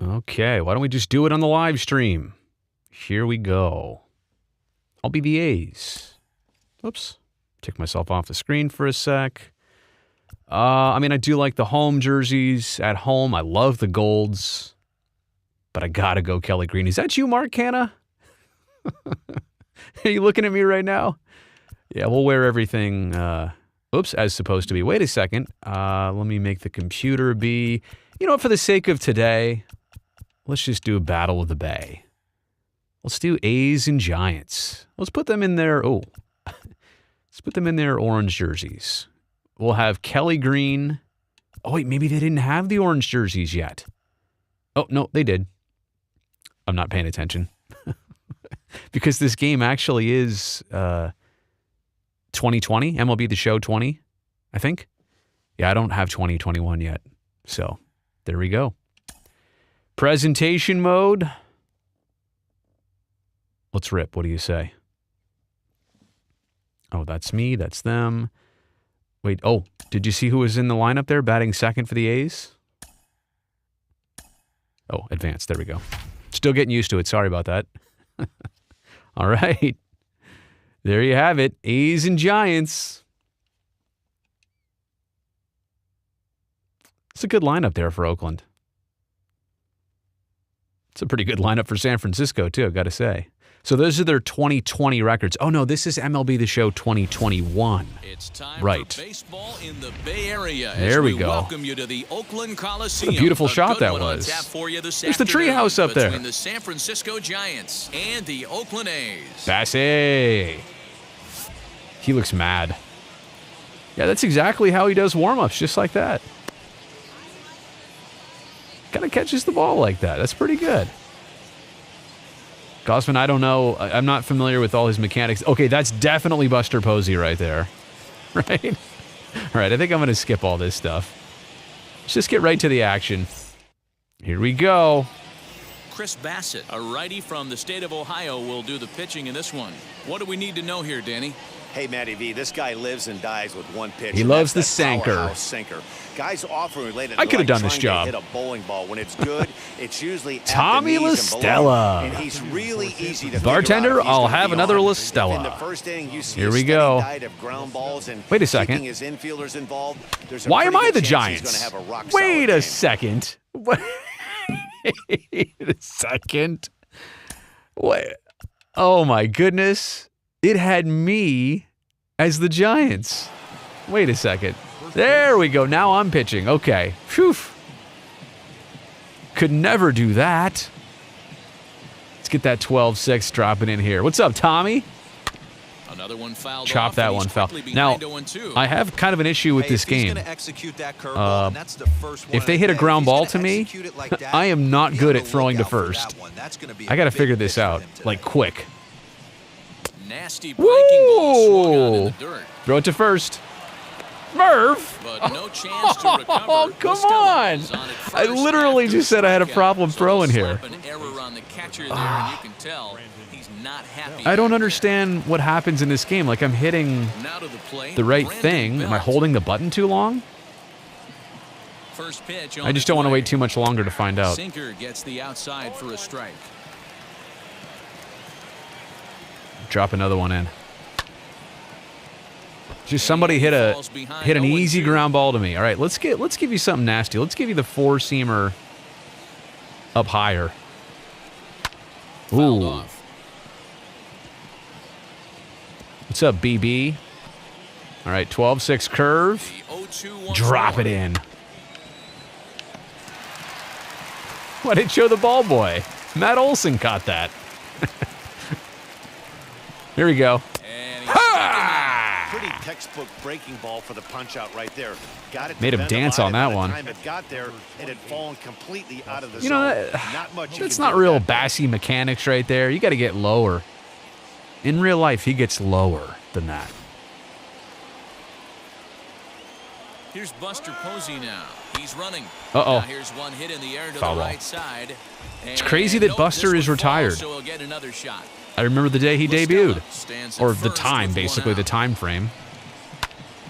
Okay, why don't we just do it on the live stream? Here we go. I'll be the A's. Oops. Take myself off the screen for a sec. I mean, I do like the home jerseys at home. I love the golds. But I gotta go Kelly Green. Is that you, Mark Canna? Are you looking at me right now? Yeah, we'll wear everything, as supposed to be. Wait a second. Let me make the computer be... You know what, for the sake of today, let's just do a Battle of the Bay. Let's do A's and Giants. Let's put them in their... Oh. Let's put them in their orange jerseys. We'll have Kelly Green. Oh, wait, maybe they didn't have the orange jerseys yet. Oh, no, they did. I'm not paying attention. Because this game actually is 2020, MLB The Show 20, I think. Yeah, I don't have 2021 yet. So, there we go. Presentation mode. Let's rip. What do you say? Oh, that's me. That's them. Wait, oh, did you see who was in the lineup there batting second for the A's? Oh, advanced. There we go. Still getting used to it. Sorry about that. All right. There you have it. A's and Giants. It's a good lineup there for Oakland. It's a pretty good lineup for San Francisco, too, I've got to say. So those are their 2020 records. Oh, no, this is MLB The Show 2021. It's time right. for baseball in the Bay Area. There we go. Welcome you to the Oakland Coliseum. What a beautiful shot that was. There's the treehouse up there. Between the San Francisco Giants and the Oakland A's. Bassey. He looks mad. Yeah, that's exactly how he does warm-ups, just like that. Kind of catches the ball like that. That's pretty good. Gosman, I don't know. I'm not familiar with all his mechanics. Okay, that's definitely Buster Posey right there. Right? All right, I think I'm going to skip all this stuff. Let's just get right to the action. Here we go. Chris Bassett, a righty from the state of Ohio, will do the pitching in this one. What do we need to know here, Danny? Hey, Matty V, this guy lives and dies with one pitch. He loves the sinker. Guys often related. I could have done this job. Hit a bowling ball when it's good. It's usually Tommy LaStella. And he's really easy to bartender. I'll have another LaStella. In the first inning, you see here we go. Wait a second. Why am I the Giants? Wait a second. Wait a second. Wait. Oh my goodness. It had me as the Giants. Wait a second. There we go. Now I'm pitching. Okay. Phew. Could never do that. Let's get that 12-6 dropping in here. What's up, Tommy? Another one fouled Chop off, that one foul. Now, I have kind of an issue with this game. If they hit a ground ball to me, I am not good at throwing to first. I got to figure this out, like, quick. Nasty breaking ball swung out in the dirt. Throw it to first. Merv! But no chance to recover. Oh, come on! I literally just said I had a problem throwing here. I don't understand what happens in this game. Like, I'm hitting the right thing. Am I holding the button too long? I just don't want to wait too much longer to find out. Sinker gets the outside for a strike. Drop another one in. Just somebody hit an easy ground ball to me. All right, let's give you something nasty. Let's give you the four-seamer up higher. Ooh. What's up, BB? All right, 12-6 curve. Drop it in. Why didn't show the ball boy? Matt Olson caught that. Here we go. Ha! Pretty textbook breaking ball for the punch out right there. Got it. Made him dance on that one. Time it got there, it had fallen completely out of the zone. You know, that's not real Bassey mechanics right there. You got to get lower. In real life, he gets lower than that. Here's Buster Posey now. He's running. Uh-oh. Here's one hit in the air to Foul the ball. right side. It's crazy that Buster is retired. So he'll get another shot. I remember the day he debuted. Or the time, basically, the time frame.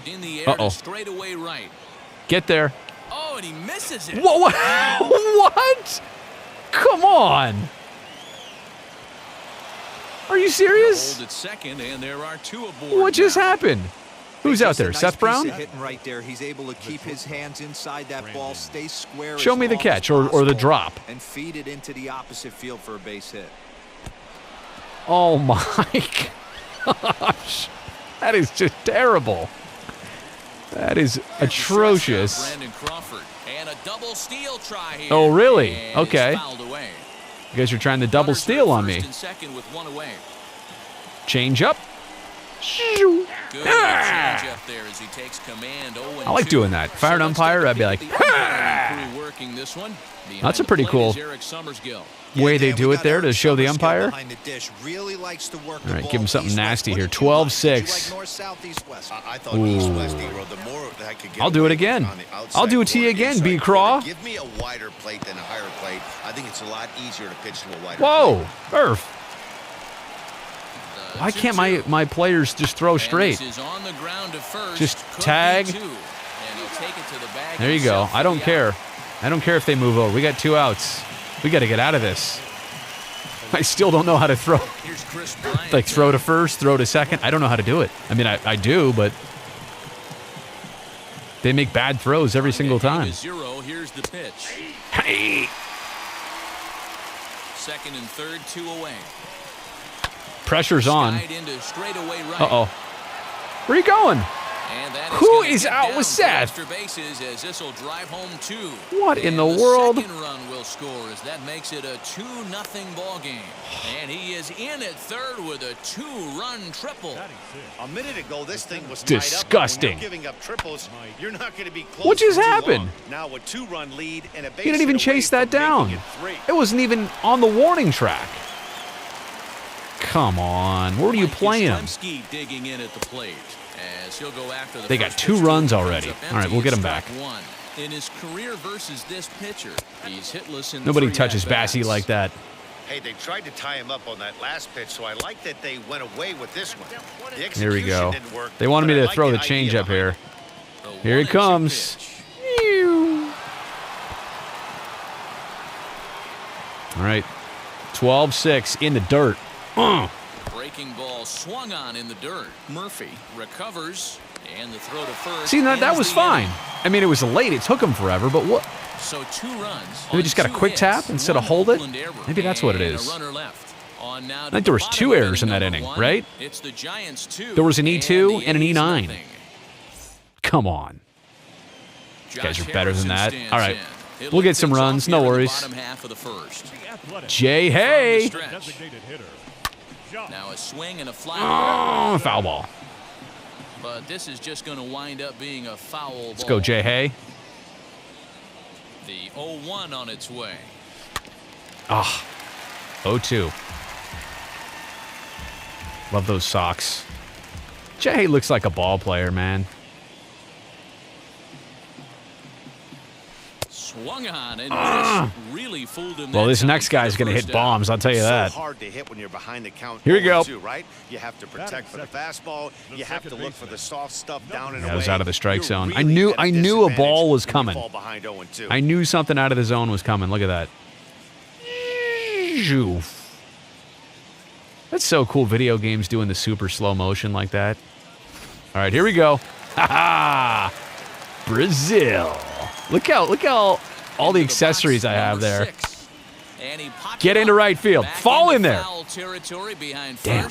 In the air to straightaway right. Get there. Oh, and he misses it. What? Come on. Are you serious? Hold at second, and there are 2 aboard. What just now. happened? Who's out there? Nice Seth Brown? hitting right there. He's able to keep his hands inside that ball, stay square. Show as me the long catch as or the possible, drop. and feed it into the opposite field for a base hit. Oh my gosh. That is just terrible. That is atrocious. Brandon Crawford, and a double steal try here. Oh, really? And it's Okay. fouled away. You guys are trying to double Runners steal are on first me. and second with 1 away. Change up. Good change up there as he takes command. I like doing that. If I were an umpire, I'd be like, working this one. That's a pretty cool way they do it there to show the umpire. All right, give him something nasty here. 12-6. I'll do it again. I'll do it to you again, B. Craw. Give me a wider plate than a higher plate. I think it's a lot easier to pitch to a wider Whoa, plate. Earth. Why can't my players just throw straight? Just tag. There you go. I don't care. I don't care if they move over. We got 2 outs. We got to get out of this. I still don't know how to throw. Like throw to first, throw to second. I don't know how to do it. I mean, I do, but they make bad throws every single time. Here's the pitch. Hey. Second and third, 2 away. Pressure's on. Uh-oh. Where are you going? Who is out with Seth? What in the world? Second run will score as that makes it a 2-0 ball game. And he is in at third with a 2-run triple. A minute ago, this thing was disgusting. Tied up. When you're giving up triples, you're not going to be close. What just for too happened? long. Now a 2-run lead and a base He didn't even hit away chase that from down. making it 3. It wasn't even on the warning track. Come on. Where are you playing him? Digging in at the plate. As he'll go after the They got 2 runs already. All right, we'll get him back. In his career versus this pitcher, he's hitless in Nobody 3 touches at-bats. Bassey like that. Hey, they tried to tie him up on that last pitch, so I like that they went away with this one. The Here we go. execution didn't work, They wanted me but I to like throw the idea changeup behind here. it. The Here it 1-2 comes. pitch. All right. 12-6 in the dirt. Breaking ball swung on in the dirt. Murphy recovers, and the throw to first. See, that ends was the fine. inning. I mean, it was late. It took him forever, but what? So 2 runs. Maybe just got a quick tap instead of hold it? Maybe that's what it is. I think there was 2 errors in that inning, right? It's the Giants 2. There was an E2 and an A's E9. nothing. Come on. You guys are better than that. Stands All right. in. We'll get some Things off runs. here No in the worries. bottom half of the first. Jay Hay. Now a swing and a fly. Oh, foul ball. But this is just going to wind up being a foul ball. Let's go, Jay Hay. The 0-1 on its way. 0-2. Love those socks. Jay Hay looks like a ball player, man. Swung on and really fooled him. Well, that this time next for guy's the going to first hit down. bombs, I'll tell you that. So hard to hit when you're behind the count. Here we go. 0-2, right? You have to protect for the fastball. You have to look for the soft stuff down and away. Yeah, it was out of the strike You're zone. really I at knew a ball was disadvantage when coming. you fall behind 0-2. I knew something out of the zone was coming. Look at that. That's so cool, video games doing the super slow motion like that. All right, here we go. Ha ha! Brazil. Look how all the accessories I have there. Get into right field. Fall in there. Damn.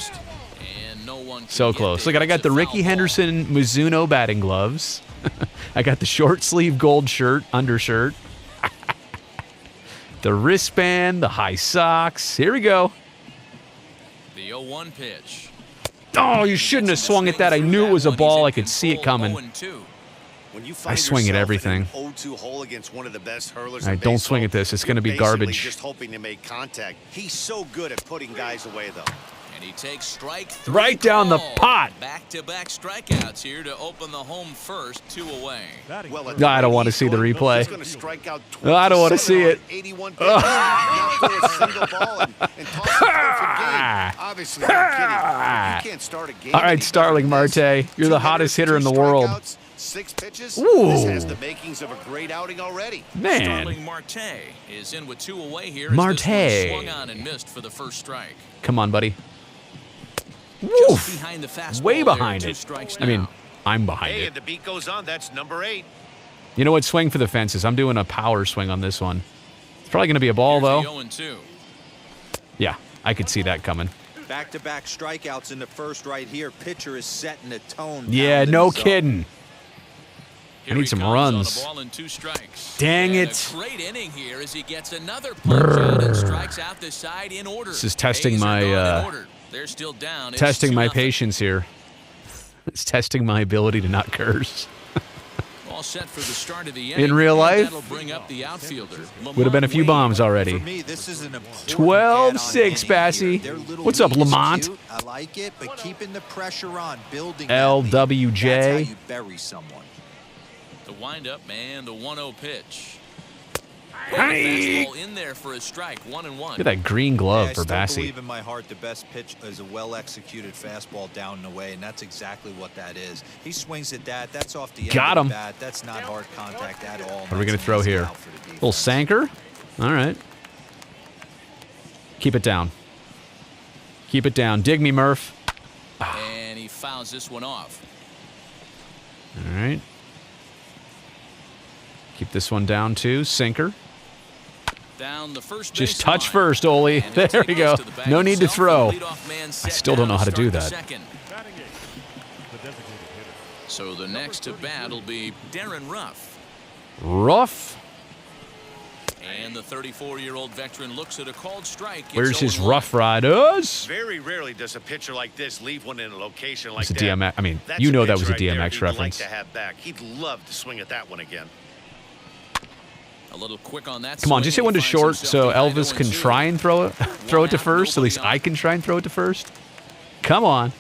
So close. Look, I got the Ricky Henderson Mizuno batting gloves. I got the short sleeve gold undershirt. The wristband, the high socks. Here we go. The 0-1 pitch. Oh, you shouldn't have swung at that. I knew it was a ball. I could see it coming. When you I find swing at yourself everything. in an 0-2 hole against one of the best hurlers All right, in don't baseball, swing at this. It's gonna be you're basically garbage. just hoping to make contact. He's so good at putting guys away, though. And he takes strike 3. Right down the called. pot. Back-to-back strikeouts here to open the home first, 2 away. Well, No, I don't want to see the replay. He's gonna strike out I don't want to see it. 81 pitches, not throw a single ball and toss a perfect game. Obviously, you're kidding. You can't start a game. All right, any better Starling than this. Marte, you're the 2 hottest hitters, hitter in 2 the world. strikeouts. 6 pitches. Ooh. This has the makings of a great outing already. Man. Starling Marte is in with 2 away here. Marte. This one swung on and missed for the first strike. Come on, buddy. Just Woof. behind the fastball Way there, behind 2 it. strikes I mean, now. I'm behind Hey, it. and the beat goes on. That's number 8. You know what? Swing for the fences. I'm doing a power swing on this one. It's probably going to be a ball, Here's though. the 0-2. Yeah, I could see that coming. Back-to-back strikeouts in the first right here. Pitcher is setting the tone. Yeah, down in no the zone. kidding. Here need he some comes runs. On a ball and 2 strikes. Dang And it. A great inning here as he gets another punch out and strikes out the side in order. This is testing A's are my, gone in order. They're still down. It's Testing my 2-0. patience here. It's testing my ability to not curse. All set for the start of the inning. In real And life, that'll bring up the outfielder. would have been a few Lamont bombs For already. me, this is an important 12-6, add-on inning Bassy. here. Their little What's up, lead is Lamont? cute. I like it, but keeping the pressure on, building that lead. LWJ. That's how you bury someone. The windup and the 1-0 pitch. Hey. Fastball in there for a strike. 1-1. Look at that green glove I for still Bassy. believe in my heart the best pitch is a well-executed fastball down and away, and that's exactly what that is. He swings at that. That's off the end Got of him. the bat. That's not hard contact at all. What are we going to That's throw an easy here? out for the defense. Little sanker? All right. Keep it down. Keep it down. Dig me, Murph. And he fouls this one off. All right. Keep this one down, too. Sinker. Down the first Just base touch line. first, Ole. And he'll There take we this go. to the bag No need to himself, throw. and the leadoff man I set still don't down know how to do start the that. second. So the next to bat will be Darren Ruff. Rough. And the 34-year-old veteran looks at a called strike. It's Where's his 0-1. Rough Riders? Very rarely does a pitcher like this leave one in a location like It's a that. DMX. I mean, That's you know that pitch was a right there DMX he'd reference. like to have back. He'd love to swing at that one again. A little quick on that. Come on, swing, just hit and one he to finds short so himself behind Elvis can 0-2. try and throw it to out, first. At least nobody I on. can try and throw it to first. Come on.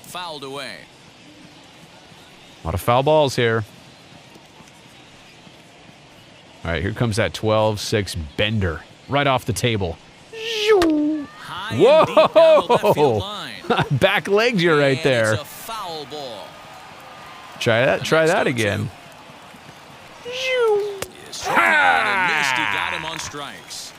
Fouled away. A lot of foul balls here. All right, here comes that 12-6 bender right off the table. High and deep down the left field Whoa! line. Back legged you right And there. It's a foul ball. Try that. The Try next that 0-2. again. Struck out and missed. He got him on strikes.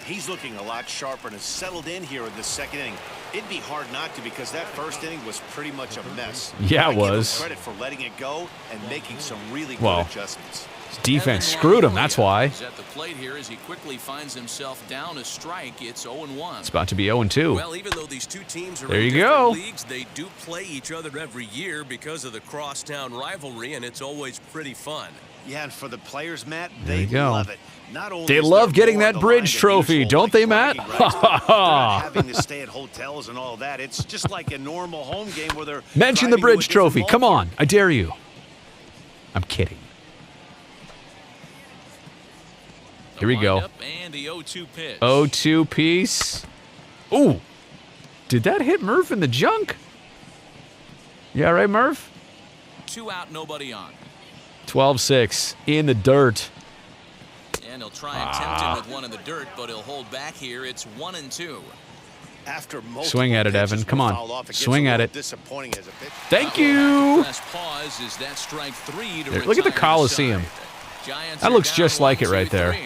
He's looking a lot sharper and has settled in here in the second inning. It'd be hard not to because that first inning was pretty much a mess. Yeah, I it give him was. credit for letting it go and making some really Well, good adjustments. His defense Evan screwed him. Longoria That's why. is at the plate here as he quickly finds himself down a strike. It's 0-1. It's about to be 0-2. Well, even though these two teams are There in you different go. leagues, they do play each other every year because of the crosstown rivalry, and it's always pretty fun. Yeah, and for the players, Matt, There they you go. love it. Not only They is love there getting more on that the bridge line than trophy, usual, don't like they, Matt? bragging rights, they're not having to stay at hotels and all that. It's just like a normal home game where they're Mention the driving to a bridge different trophy. Come ballpark. on. I dare you. I'm kidding. Here we go. Windup And the 0-2 pitch. 0-2 piece. Ooh. Did that hit Murph in the junk? Yeah, right, Murph? 2 out, nobody on. 12-6 in the dirt. And he'll try and tempt him with one in the dirt, but he'll hold back here. It's 1-2. After multiple Swing at it, pitches Evan. were Come on. fouled off, it gets Swing a at little it. Disappointing as a pitch. Thank you. Press pause is that strike 3 to There, look at the retire Coliseum. side. Giants That are looks down just like it right 1-2-3. there.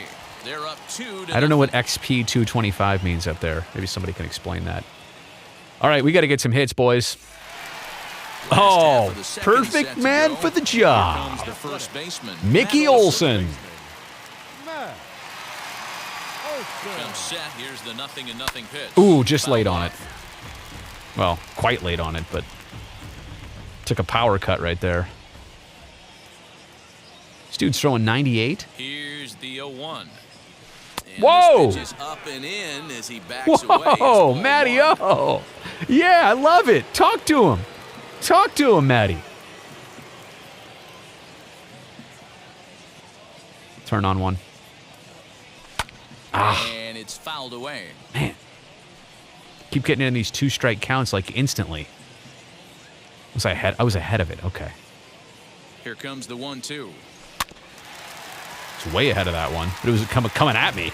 They're up 2 to I don't know what nothing. XP 225 means up there. Maybe somebody can explain that. All right, we got to get some hits, boys. Last half Oh, of the second perfect set to man go. for the Here job. comes the first baseman, Mickey Matt Olson. Comes set. Here's the 0-0 pitch. Ooh, just Foul late on it. off. Well, quite late on it, but took a power cut right there. This dude's throwing 98. Here's the 0-1. And Whoa! This pitch is up and in as he backs away. It's Whoa, ball Matty, 1. oh. Yeah, I love it. Talk to him. Talk to him, Matty. Turn on one. And it's fouled away. Man. Keep getting in these 2-strike counts like instantly. Was I ahead? I was ahead of it. Okay. Here comes the 1-2. It's way ahead of that one. But it was coming at me.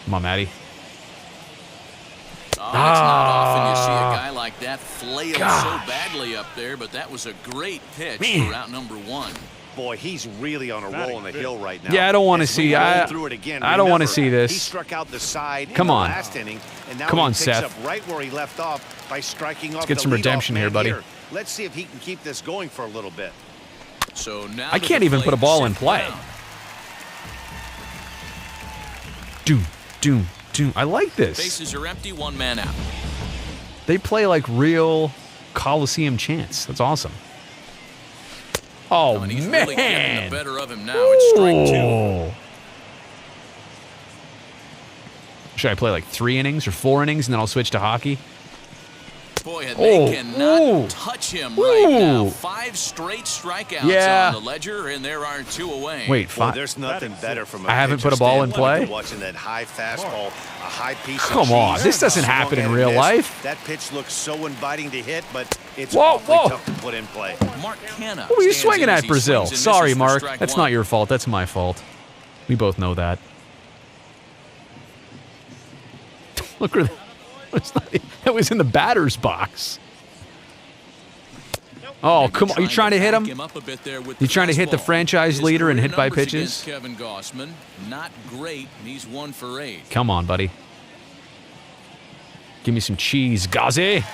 Come on, Matty. It's not often you see a guy like that flail so badly up there, but that was a great pitch for out number 1. Boy, he's really on a roll on the hill right now. Yeah, I don't want to As see. we roll I through it again, don't want to remember, see He this. struck out the side Come in on. the last inning, and now Come on, he picks Seth. up right where he left off by striking off get the some leadoff redemption man here, buddy. Let's see if he can keep this going for a little bit. So now I can't even put a ball in play. Doom, doom, doom. I like this. Bases are empty, 1 man out. They play like real Coliseum chants. That's awesome. Oh, And he's man. really getting the better of him now. It's strike 2. Oh. Should I play like 3 innings or 4 innings and then I'll switch to hockey? Boy, and they cannot touch him right now. Ooh. 5 straight strikeouts Yeah. on the ledger, and there are 2 away. Wait, Well, 5. there's nothing better from a I haven't pitcher's put a ball in standpoint play? than watching that high fastball, a high piece of Come on, cheese, this doesn't swung happen in and real missed. life. That pitch looks so inviting to hit, but it's Whoa, awfully whoa. tough to put in play. Mark Canna. Who are you stands swinging in as at, he Brazil? swings and Sorry, misses for Mark. strike That's 1. not your fault. That's my fault. We both know that. Look where that was in the batter's box. Oh, come on. Are you trying to hit him? You trying to hit the franchise leader and hit by pitches? Kevin Gossman, not great. He's 1 for 8. Come on, buddy. Give me some cheese, Gazi.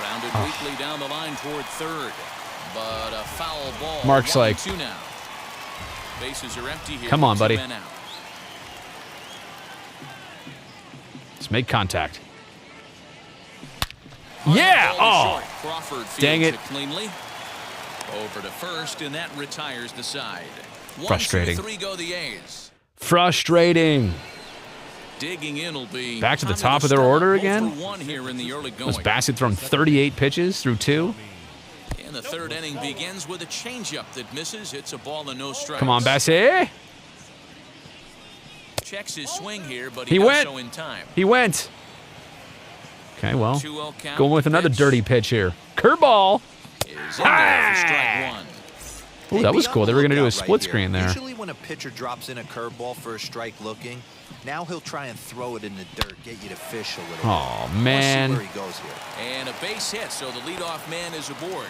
Rounded weakly down the line toward third, but a foul ball. Mark's 1 like, 2 now. Bases are empty here. Come on, with 2 buddy. men out. Let's make contact. Yeah! Oh! Crawford Dang fields it. cleanly. Over to first, and that retires the side. 1, Frustrating. 2, 3 go the A's. Frustrating. Digging in will be Back to the Tommy top of their Stella, order 0 again? for 1 here in the early Was going. Bassett thrown 38 pitches through 2? And the 3rd inning begins with a changeup that misses. It's a ball and no strikes. Come on, Bassett. Checks his swing here, but He he does went. so in time. He went. Okay, well, 2-0 count. going with another Pitch dirty pitch here. Curveball. is in there for strike 1. Ooh, that was Be on cool. the They were going to do a lookout split right screen here. there. Usually when a pitcher drops in a curveball for a strike looking, now he'll try and throw it in the dirt, get you to fish a little bit. Oh, Let's see man. where he goes here. And a base hit, so the leadoff man is aboard.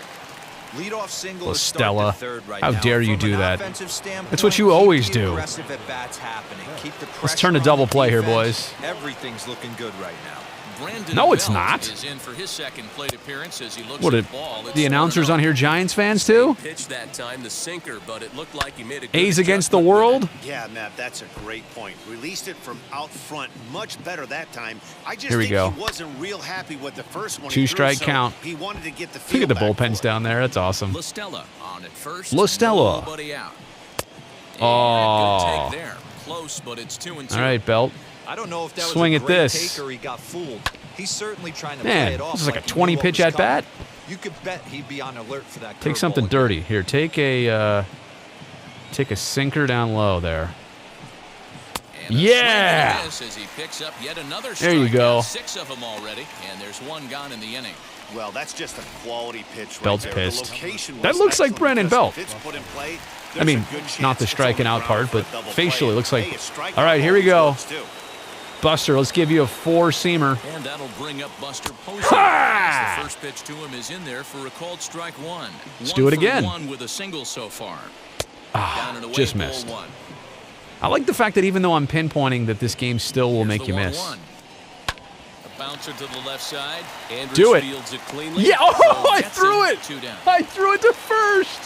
Leadoff single Well, to start Stella, the third right how now. dare you From do an that? offensive standpoint, That's what you keep always the do. aggressive at-bats happening. Keep the Let's turn to pressure double on the play here, defense. boys. Everything's looking good right now. Brandon No, it's Belt not. is in for his second plate appearance as he looks What, at the ball. It's the announcers 4-0. on here Giants fans too? Pitch that time, the sinker, but it looked like he made a good A's against the adjustment with world? it. Yeah, Matt, that's a great point. Released it from out front much better that time. I just Here we think go. he wasn't real happy with the first one. 2 strike count. He wanted to get the Look field at the back bullpens for it. down there. That's awesome. LaStella on at first. LaStella. Nobody out. Oh. And good take there. Close, but it's 2-2. All right, Belt. I don't know if that Swing was at a great this. take or he got fooled. He's certainly trying to Man, play it off. this is like a he knew 20 what pitch was at bat. coming. You could bet he'd be on alert for that. Take curveball something again. dirty. Here, take a sinker down low there. And a Yeah. swing and a miss as he picks up yet another There you strikeout. go. 6 of them already, and there's 1 gone in the inning. Well, that's just a quality pitch right Belt's there. pissed. The location That was looks like excellent Brandon because Belt. if it's put in play, I there's mean, a good chance not the it's striking on out the part, ground for a but double facially play. looks like. Hey, a strikeout All right, here we go. works too. Buster, let's give you a 4-seamer. And that'll bring up Buster Posey. Ha! As the first pitch to him is in there for a called strike 1. Let's do it again. 1 with a single so far. Down and away, just ball missed. 1. I like the fact that even though I'm pinpointing that this game still will Here's make the you 1-1. miss. A bouncer to the left side. Andrews Do it. fields it cleanly. Yeah, oh, So I gets threw him, it. 2 down. I threw it to first.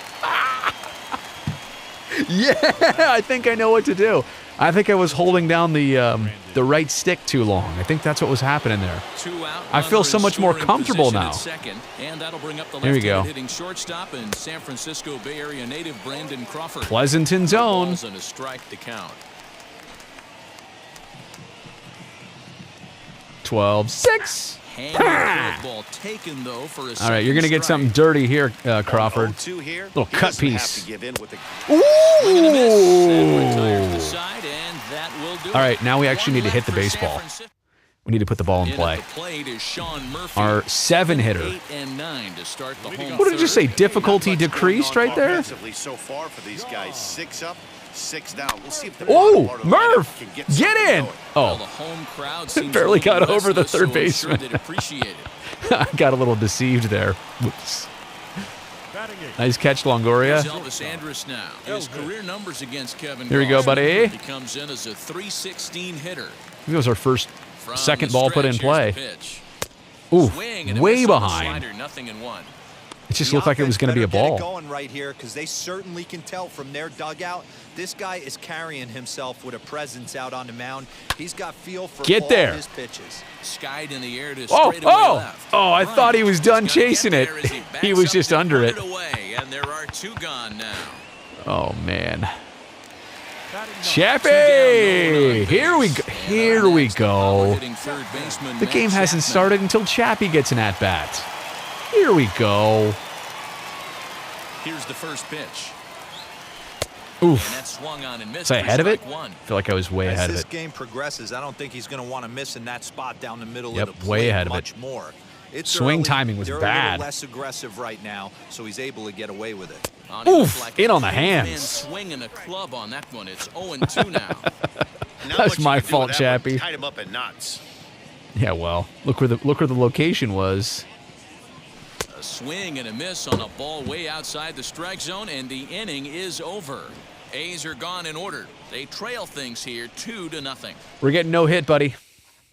Yeah, I think I know what to do. I think I was holding down the right stick too long. I think that's what was happening there. 2 out. I feel so much more comfortable now. Second, and that'll bring up the Here we left-handed go. hitting shortstop and San Francisco Bay Area native Brandon Crawford. Pleasanton's own. Balls and a strike to count. 12-6. Ball taken though for a All right, you're gonna get something dirty here, Crawford. 0-2 here. Little He cut doesn't have piece. to give in with the Swing and a miss, and retires Ooh. the side, and that will do All it. right, now we actually need to hit the 1 left for San baseball. Francisco. We need to put the ball in In play. at the plate is Sean Murphy. Our 7-hitter. 8 and 9 to start the home What did it just say? third. Difficulty Not much going decreased on right there? offensively so far for these guys. 6 up, 6 down. We'll see if the Oh, bottom part of the lineup Murph, can get something in. going. Well, the Oh, home crowd seems barely a little got over the restless, third so I'm baseman. Sure they'd appreciate it. I got a little deceived there. Whoops. Nice catch, Longoria. Here's Elvis Andrus now. His career numbers against Kevin Here we go, Gausman. buddy. He comes in as a .316 hitter. I think it was our first From second the ball put in stretch, here's play. the pitch. Ooh, Swing and a way miss on the behind. slider, 0-1. It just The looked like it was offense going to be a better get it ball. going right here because they certainly can tell from their dugout. This guy is carrying himself with a presence out on the mound. He's got feel for Get all there. his pitches. Skied in the air to Oh, straightaway oh, left. oh, I thought he was done He's gonna get chasing it. there as he He backs was up just to under put it. away, and there are 2 gone now. Oh, man. Two down, no Chappie! on Here we base. go. And Here on we next, the power go. hitting third baseman The Matt game hasn't Chapman. started until Chappie gets an at-bat. Here we go. Here's the first pitch. Oof. And that swung on and missed. Was I ahead of it? Strike 1. I feel like I was way As ahead of this it. game progresses, I don't think he's going to want to miss in that spot down the middle Yep, of the way plate ahead of it. much more. It's Swing early. timing was They're a bad. little less aggressive right now, so he's able to get away with it. He Oof, looked like in a on the caveman hands. Swinging a club on that one. It's 0-2 now. Not That's much you my can do fault, with that one. Chappie. Tied him up in knots. Yeah, well, look where the location was. A swing and a miss on a ball way outside the strike zone, and the inning is over. A's are gone in order. They trail things here 2-0. We're getting no hit, buddy.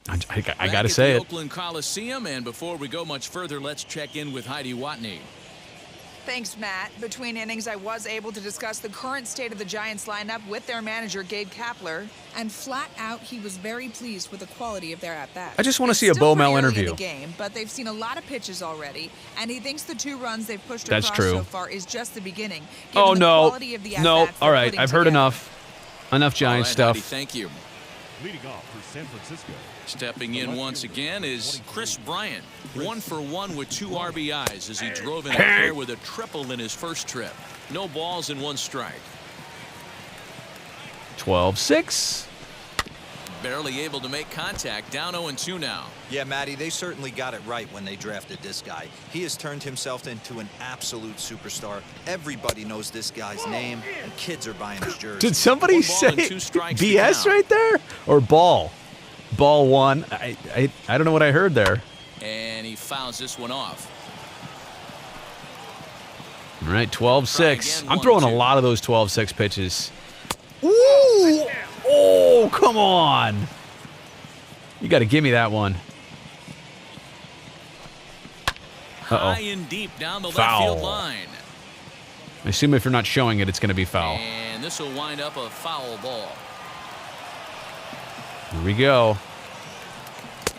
I got to say Back at it. the Oakland Coliseum, and before we go much further, let's check in with Heidi Watney. Thanks, Matt. Between innings, I was able to discuss the current state of the Giants lineup with their manager, Gabe Kapler. And flat out, he was very pleased with the quality of their at-bats. I just want to It's see a still Bo Mel pretty early interview. in the game, but they've seen a lot of pitches already, and he thinks the 2 runs they've pushed That's across true. so far is just the beginning. Oh, given the no. quality of the No. at-bats All they're right. putting I've heard together. enough. Enough Giants All right, Heidi, stuff. thank you. Leading off for San Francisco. Stepping in once again is Chris Bryant. 1 for 1 with 2 RBIs as he drove in a pair with a triple in his first trip. No balls and 1 strike. 12-6. Barely able to make contact. Down 0-2 now. Yeah, Matty, they certainly got it right when they drafted this guy. He has turned himself into an absolute superstar. Everybody knows this guy's name, and kids are buying his jersey. Did somebody 1 ball say and 2 strikes to BS count. right there? Or ball? Ball 1. I don't know what I heard there. And he fouls this one off. All right, 12-6. again, I'm throwing a 1-2. lot of those 12-6 pitches. Ooh! Oh, come on. You got to give me that one. High and deep down the Foul. left field line. I assume if you're not showing it, it's going to be foul. And this will wind up a foul ball. Here we go.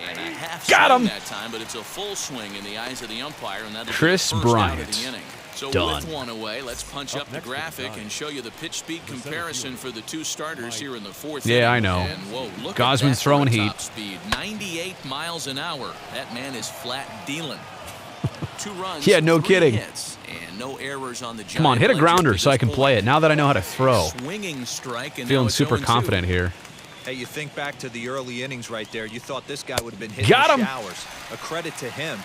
And a half Got swing him. that time, but it's a full swing in the eyes of the umpire, and that'll Chris be the first out of Bryant. the inning. So Done. with 1 away, let's punch up the next for the graphic Giants. and show you the pitch speed comparison for the 2 starters here in the 4th Yeah, inning. I know. And whoa, look Gosman's at that throwing for heat. top speed, 98 miles an hour. That man is flat dealing. 2 runs, Yeah, no 3 kidding. hits, and no errors on the Come on, Giant hit a legend grounder to so I this can point. play it. Now that I know how to throw. Swinging strike, and now Feeling it's super 0-2. confident here. Hey, you think back to the early innings right there. You thought this guy would have been hitting Got the him. showers. A credit to him.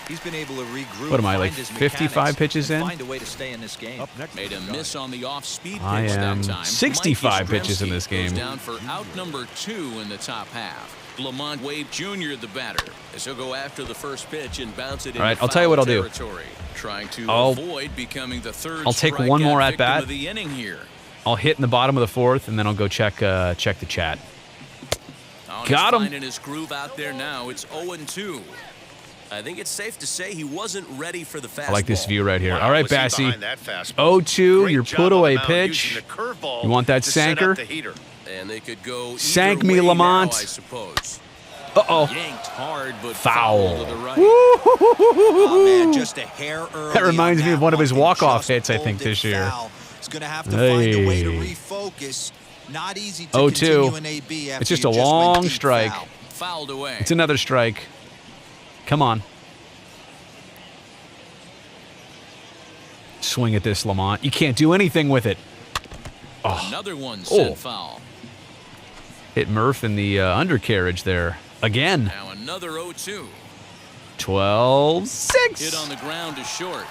He's been able to regroup. What am I, find like his 55 mechanics, pitches and in? Find a way to stay in this game. Up next. Made a for the miss on the off-speed pitch I am that time. 65 Mikey pitches in this Yastrzemski game. goes down for out number 2 in the top half. Lamont Wade Jr. the batter, as he'll go after the first pitch and bounce it All right, into I'll tell you what foul I'll do. territory, trying to I'll- avoid becoming the 3rd I'll take one more strikeout at victim bat. of the inning here. I'll hit in the bottom of the 4th, and then I'll go check the chat. Oh, Got he's him. finding his groove out there now. It's 0-2. I think it's safe to say he wasn't ready for the fastball. I like this view right here. Wow, All right, was he Bassy. behind that fastball? 0-2, Great your job on put-away the mound pitch. using the curveball You want that to set up sanker? the heater. And they could go either Sank me, way Lamont. now, I suppose. Uh-oh. Yanked hard, but Foul. to the right. Oh, man, just a hair early. That reminds on me of one of his He walk-off just hits, I pulled think, it this year. foul. He's going to have to find a way to Hey. refocus. Not easy to 0-2. continue an AB after It's just you a went long deep strike. foul. Fouled away. It's another strike. Come on. Swing at this, Lamont. You can't do anything with it. Another one sent Oh. foul. Hit Murph in the undercarriage there. Again. Now another 0-2. 12-6. Hit on the ground to short.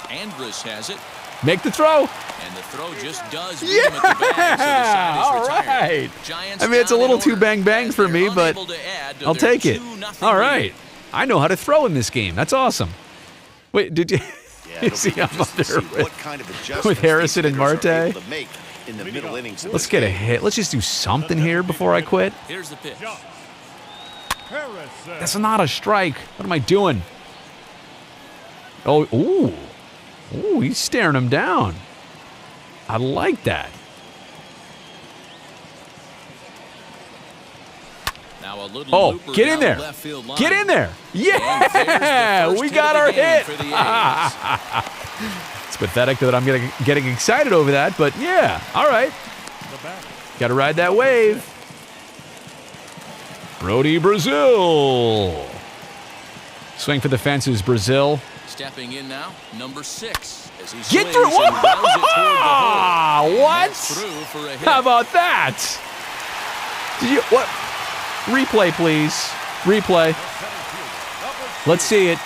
Andrus has it. Make the throw. And the throw just does beat him at the bag, so the side is all retired. right. Giants I mean, it's a down little in too order, bang as for they're me, but unable to add to I'll their take it. 2-0 All lead. right. I know how to throw in this game. That's awesome. Wait, did you, Yeah, you it'll see be I'm interesting up to see there what with, kind of adjustments with Harrison these and hitters are Marte? able to make in the middle innings of Let's this get a game. hit. Let's just do something here before I quit. Here's the pitch. Harrison. That's not a strike. What am I doing? Oh, ooh. Ooh, he's staring him down. I like that. Now a little Oh, looper get in down there. the left field line. Get in there. And there's Yeah, the first we hit got of the our game hit. for the A's. It's pathetic that I'm getting excited over that, but yeah, all right. The batter. Got to ride that wave. Brody Brazil. Swing for the fences, Brazil. Stepping in now, number 6. As he Get swings through. and rounds it toward the hole. And What? that's through for a hit. How about that? Did you what? Replay, please. Replay. Let's see it.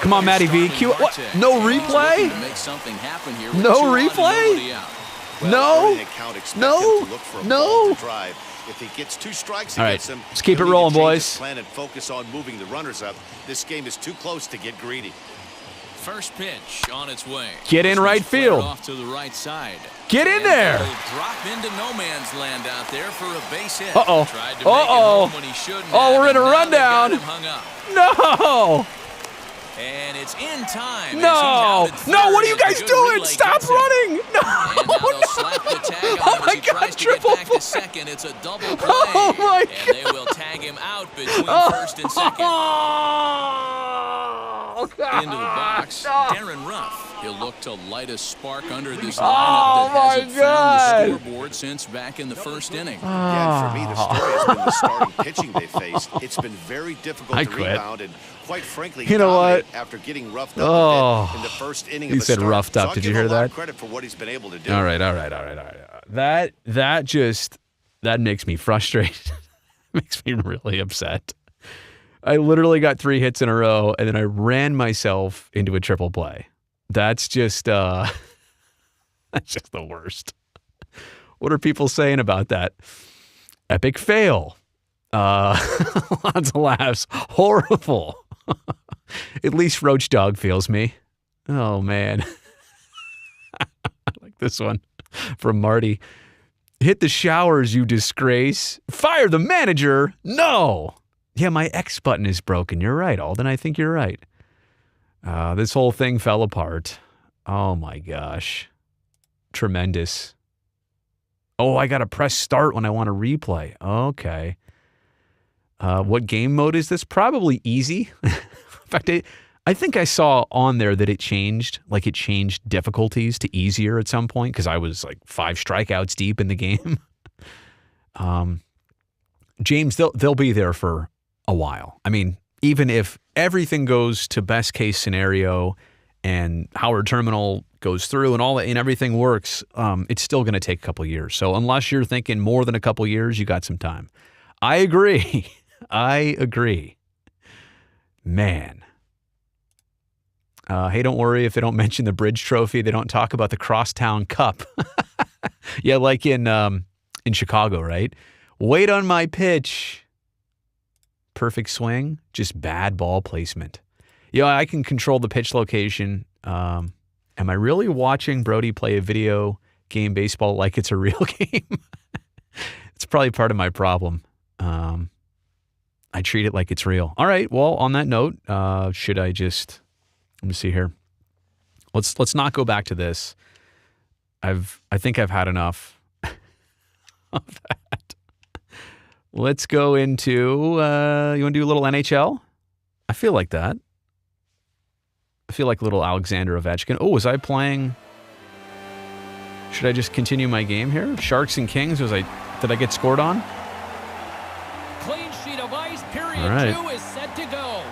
Come on, Matty V. Q. What? No replay? To make something happen here with No 2 on and replay? nobody out. No. Early in the count, expect No. him to look for a No. ball to drive. If he gets 2 strikes All right, against him, let's keep it he'll need to rolling, change boys. his plan and focus on moving the runners up. This game is too close to get greedy. First pitch on its way. Get in This right one's flared field. Off to the right side. Get in And there. he'll drop into no man's land out there for a base hit. Uh-oh. Tried to make it Uh-oh. home when he shouldn't Oh, have, we're in and a now they've got rundown. him hung up. No. And it's in time. as he's No. out at No. What are third you as the guys good doing? relay Stop gets him. running. No. And now they'll slap the tag on Oh him my as he God, tries to triple get back play. to second. It's a double play. Oh my And they will tag him out between first and second. Oh, God. Into the box, No. Darren Ruff. He'll look to light a spark under this Oh, lineup that my hasn't found God. the scoreboard since back in the first inning. Again, for me, the story has been the starting pitching they faced. It's been very difficult I to quit. rebound and, quite frankly, You know dominate what? after getting roughed up Oh. a bit in the first inning He of a said start. roughed up. So I'll Did give you him hear a lot that? of credit for what he's been able to do. All right. That makes me frustrated. Makes me really upset. I literally got 3 hits in a row, and then I ran myself into a triple play. That's just that's just the worst. What are people saying about that? Epic fail. Lots of laughs. Horrible. At least Roach Dog feels me. Oh, man. I like this one from Marty. Hit the showers, you disgrace. Fire the manager. No. Yeah, my X button is broken. You're right, Alden. I think you're right. This whole thing fell apart. Oh, my gosh. Tremendous. Oh, I got to press start when I want to replay. Okay. What game mode is this? Probably easy. In fact, I think I saw on there that it changed. Like it changed difficulties to easier at some point because I was like 5 strikeouts deep in the game. James, they'll be there for a while. I mean, even if everything goes to best case scenario and Howard Terminal goes through and all that and everything works, it's still going to take a couple years. So unless you're thinking more than a couple years, you got some time. I agree. I agree. Man. Hey, don't worry if they don't mention the Bridge Trophy. They don't talk about the Crosstown Cup. Yeah, like in Chicago, right? Wait on my pitch. Perfect swing, just bad ball placement. Yeah, I can control the pitch location. Am I really watching Brody play a video game baseball like it's a real game? It's probably part of my problem. I treat it like it's real. All right. Well, on that note, should I just let me see here. Let's not go back to this. I think I've had enough of that. Let's go into you want to do a little NHL? I feel like that. I feel like little Alexander Ovechkin. Oh, was I playing? Should I just continue my game here? Sharks and Kings. Did I get scored on? Clean sheet of ice. Period All right. 2 is set to go.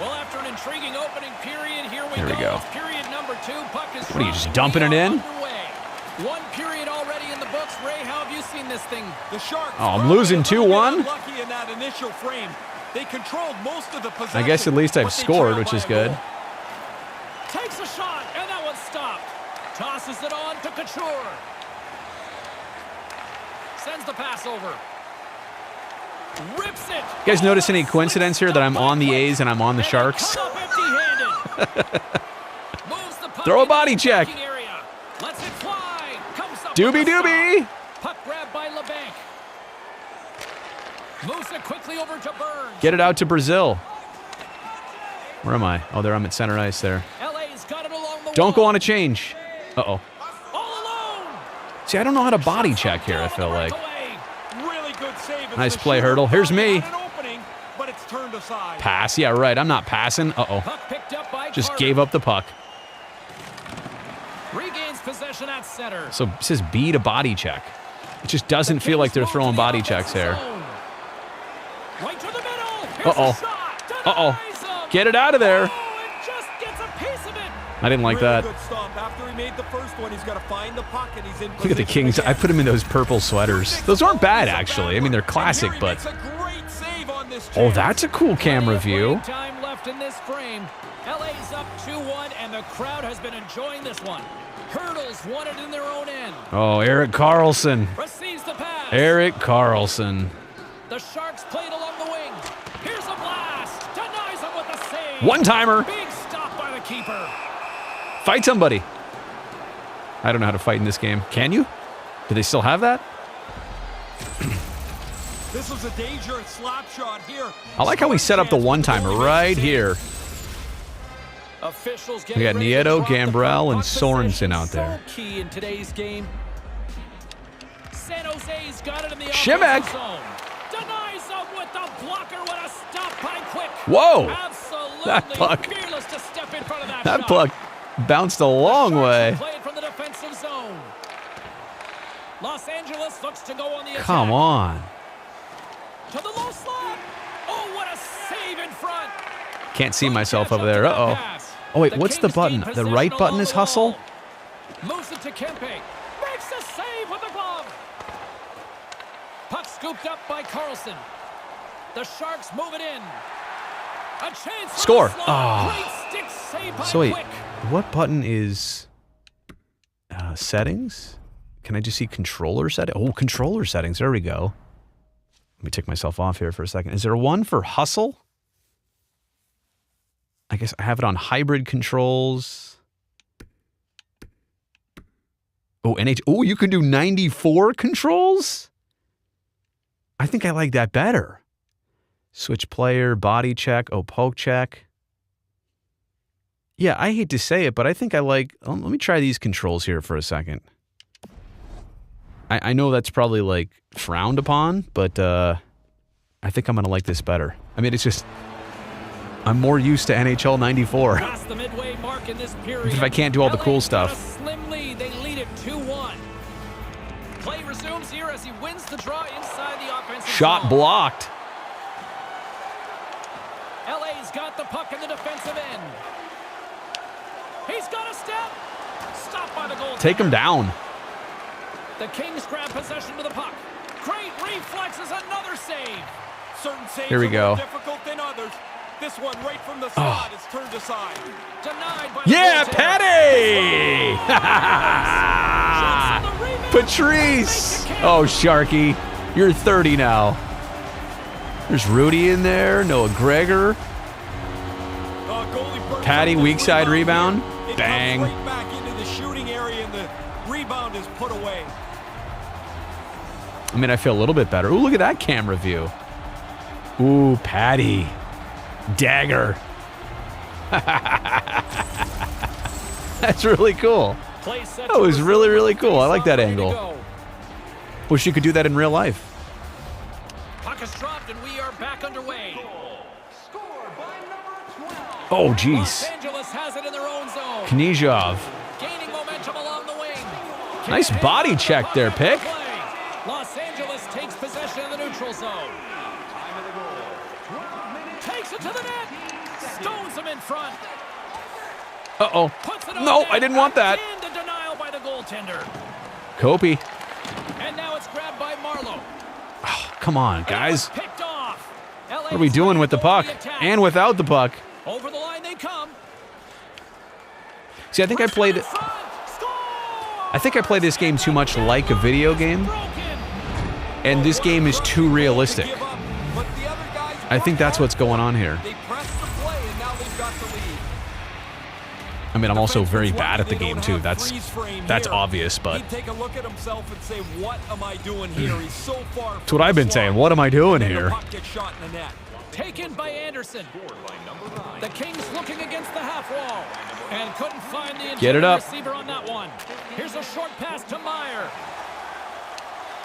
Well, after an intriguing opening period, here There we go. It's period number 2. Puck is What are you, just dropping. dumping it We are in? underway. 1 period already in the books. Ray, how have you seen this thing? The Sharks. Oh, I'm losing 2-1? Lucky in that initial frame. They controlled most of the possession. I guess at least I've but they scored, trailed which by is a good. goal. Takes stopped. Tosses it on to Couture. Sends the pass over. Rips it. You guys notice any coincidence here that I'm on the A's and I'm on the Sharks? Come up empty-handed. Moves the puck Throw a into body the check. attacking area. Lets it fly. Comes up Doobie with a stop. doobie. Puck grabbed by LeBanc. Moves it quickly over to Burns. Get it out to Brazil. Where am I? Oh, there I'm at center ice there. LA's got it along the Don't go wall. on a change. Uh-oh. All alone. See, I don't know how to body check here, I feel like. Really good save. It's Nice the play, shooter Hurdle. Here's thought he me. had an opening, but it's turned aside. Pass. Yeah, right. I'm not passing. Uh-oh. Puck picked up by Just Carter. gave up the puck. Regains possession at center. So it says B to body check. It just doesn't feel like they're throwing body checks here. Right to the middle. Here's Uh-oh. a shot. Uh-oh. Denies him. Get it out of there. Oh, it just gets a piece of it. I didn't like Really that. good stop. After he made the first one, he's got to find the puck, and he's in Look at the position Kings. again. I put them in those purple sweaters. Those aren't bad, actually. I mean, they're classic, And here he but... makes a great save on this Oh, chance. that's a cool camera view. Time left in this frame. LA's up 2-1, and the crowd has been enjoying this one. Hurdles won it in their own end. Oh, Erik Karlsson. Receives the pass. Erik Karlsson. The Sharks played along the wing. Here's a blast. Denies him with a save. One-timer. Big stop by the keeper. Fight somebody. I don't know how to fight in this game. Can you? Do they still have that? This was a dangerous slap shot here. I like how we set up the one-timer right here. Officials We got getting ready to Nieto, drop the Gambrell, and puck Sorensen possession. out there. So key in today's game. San Jose's got it in the Shimek. offensive zone. Denies him with the blocker. What a stop by Quick. Whoa. Absolutely That puck. fearless to step in front of that That shot. puck bounced a long way. Play it from the defensive zone. Los Angeles looks to go on the attack. Come on. To the low slot. Oh, what a save in front. Can't see myself over there. Uh-oh. Oh, wait, what's the button? The right button is hustle? Moves it to Kempe. Makes a save with the glove. Puck scooped up by Carlson. The Sharks move it in. A chance for Score. the slot. Ah. Great stick save by So wait, Quick. what button is settings? Can I just see controller settings? Oh, controller settings. There we go. Let me take myself off here for a second. Is there one for hustle? I guess I have it on hybrid controls. Oh, Oh, you can do 94 controls? I think I like that better. Switch player, body check, poke check. Yeah, I hate to say it, but I think I like... let me try these controls here for a second. I know that's probably, like, frowned upon, but I think I'm going to like this better. I mean, it's just... I'm more used to NHL 94. Past the midway mark in this period. If I can't do all the cool LA's got stuff. a slim lead. They lead it 2-1. Play resumes here as he wins the draw inside the offensive Shot zone. blocked. LA's got the puck in the defensive end. He's got a step. Stopped by the goal. Take him down. The Kings grab possession of the puck. Great reflexes, another save. Certain saves Here we are go. more difficult than others. This one right from the slot is turned aside. Denied by Yeah, the Petty! Shots on the rebound. Patrice! Oh, Sharky, you're 30 now. There's Rudy in there, Noah Gregor. Goalie burns Patty, up this weak side rebound. It Bang. comes right back into the shooting area, and the rebound is put away. I mean, I feel a little bit better. Ooh, look at that camera view. Ooh, Patty. Dagger. That's really cool. Play set That was to really, resume. really cool. I like that Ready to angle. go. Wish you could do that in real life. Puck is dropped and we are back underway. Oh, Los jeez. Angeles has it in their own zone. Knyzhov. Gaining momentum along the wing. Nice Can't body hit the check puck there, after Pick. the play. Los Angeles takes possession of the neutral zone. Takes it to the net. Stones him in front. Uh-oh. Puts it on No, net. I didn't want that. Again, the denial by the goaltender. Kopi. And now it's grabbed by Marlowe. Come on, guys. And it was picked off. What are we doing with the puck? And without the puck. Over the line they come. See, I think I played this game too much like a video game, and this game is too realistic. I think that's what's going on here. I mean, I'm also very bad at the game too. That's obvious, but take a look at himself and say, "What am I doing here?" He's so far. That's what I've been saying. What am I doing here? Taken by Anderson. The Kings looking against the half wall and couldn't find the Get it up. receiver on that one. Here's a short pass to Meyer.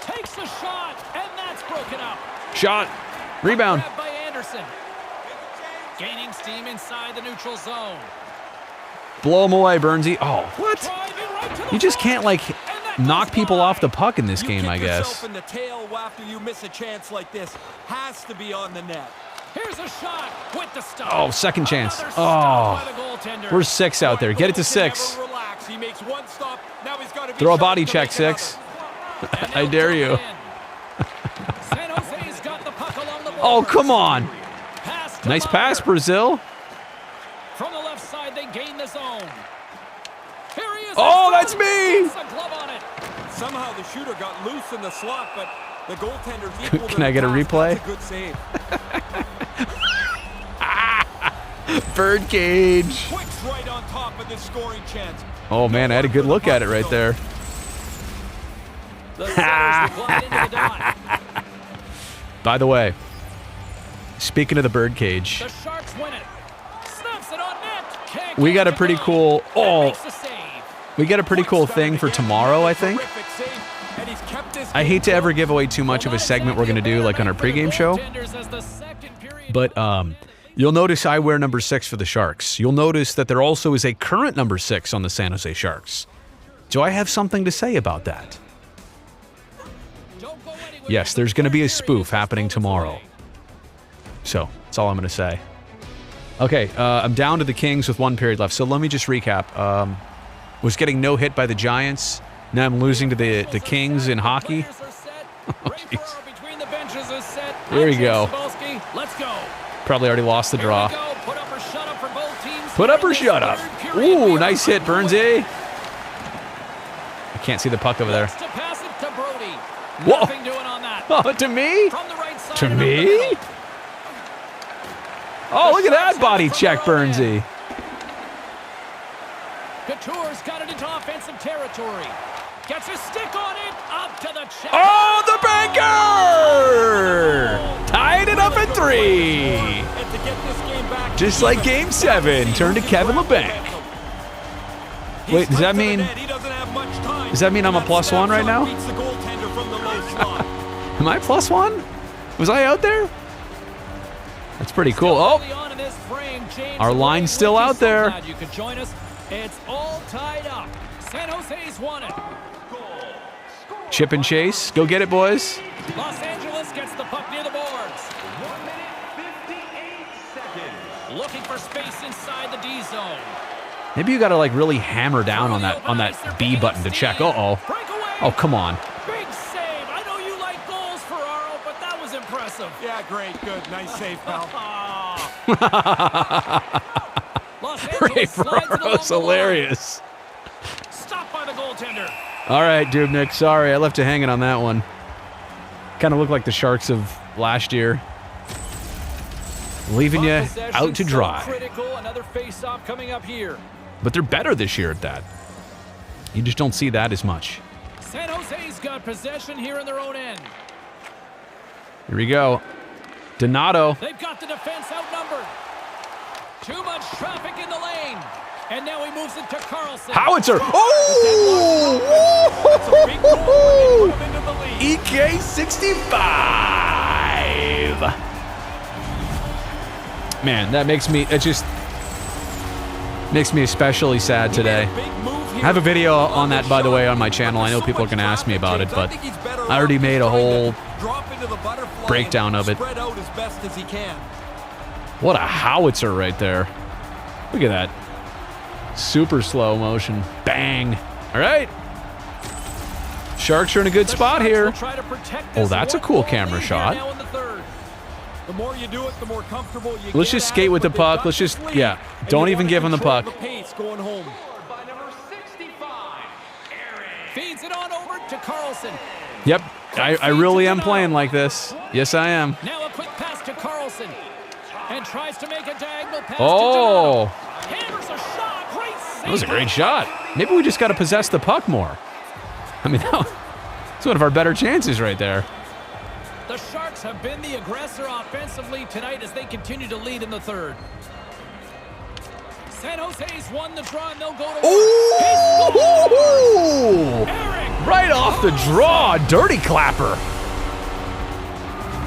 Takes the shot, and that's broken up. Shot. Rebound. Grab by Anderson. Gaining steam inside the neutral zone. Blow him away, Burnsy. Oh, what? You just can't, like, knock people off the puck in this game, I guess. In the tail after you miss a chance like this has to be on the net. Here's a shot with the stop. Oh, second chance. Oh, where's 6 out there? Get it to 6. He makes one stop. Now he's got to Throw a body check, 6. I dare you. San Jose's got the puck along the Oh, boards. come on. Nice pass, Brazil. From the left side, they gain the zone. Here he is. Oh, that's me. Gets a glove on it. Somehow the shooter got loose in the slot, but the goaltender's equal to Can I get a the task. replay? That's a good save. Birdcage. Quick's right on top of this scoring chance. Oh, man, I had a good look at it right there. The Senators glide into the dot. By the way, speaking of the birdcage, The Sharks win it. Snaps it on net. Can't we get got it a to pretty go. cool. And Oh, makes the save. we got a pretty cool thing for tomorrow, I think. Terrific save, and he's kept this I game hate to ever close. give away too much of a segment we're going to do, like on our pregame show. But you'll notice I wear number 6 for the Sharks. You'll notice that there also is a current number 6 on the San Jose Sharks. Do I have something to say about that? Yes, there's going to be a spoof happening tomorrow. So, that's all I'm going to say. Okay, I'm down to the Kings with 1 period left. So let me just recap. Was getting no hit by the Giants. Now I'm losing to the Kings in hockey. Oh, jeez. There you go. Let's go. Probably already lost the draw. Put up or shut up for both teams. Put up or shut up. Ooh, nice hit, Burnsy. I can't see the puck over there. To pass it to Brody. Whoa. Nothing doing on that. Oh, to me? From the right side To and up the me? middle. Oh, look at that body check, Burnsy. Couture's got it into offensive territory. Gets a stick on it. Up to the chest. Oh, the banker! Tied it up at 3. And to get this game back, Just like Game 7. Turn to Kevin LeBanc. Wait, does that mean I'm a +1 right now? Am I +1? Was I out there? That's pretty cool. Oh, our line's still out there. You could join us. It's all tied up. San Jose's won it. Chip and chase. Go get it, boys. Los Angeles gets the puck near the boards. 1 minute, 58 seconds. Looking for space inside the D zone. Maybe you got to like really hammer down on that B button to check. Uh-oh. Oh, come on. Big save. I know you like goals, Ferraro, but that was impressive. Yeah, great, good, nice save, pal. Los Ray Angeles slides it along Ferraro's the line. hilarious. Stopped by the goaltender. All right, Dubnik. Sorry, I left you hanging on that one. Kind of looked like the Sharks of last year. Leaving you out to dry. So critical. Another face-off coming up here. But they're better this year at that. You just don't see that as much. San Jose's got possession here in their own end. Here we go. Donato. They've got the defense outnumbered. Too much traffic in the lane. And now he moves it to Carlson. Howitzer. Oh! EK 65. Man, that makes me, it just makes me especially sad today. I have a video on that, by the way, on my channel. I know people are going to ask me about it, but I already made a whole breakdown of it. What a howitzer right there. Look at that. Super slow motion. Bang. All right. Sharks are in a good spot here. Oh, that's a cool camera shot. The more you do it, the more comfortable you Let's get just at skate it, with the but puck. they've Let's got just, this lead, yeah. and Don't you even wanna give them the control puck. the pace going home. Carlson. Yep, I really am playing like this. Yes, I am. Now a quick pass to Carlson. And tries to make a diagonal pass Oh, to Hammers a shot. Great save. that was a great shot. Maybe we just got to possess the puck more. I mean, that's one of our better chances right there. The Sharks have been the aggressor offensively tonight as they continue to lead in the third. San Jose's won the draw and they'll go to Ooh! Right off the draw, dirty clapper.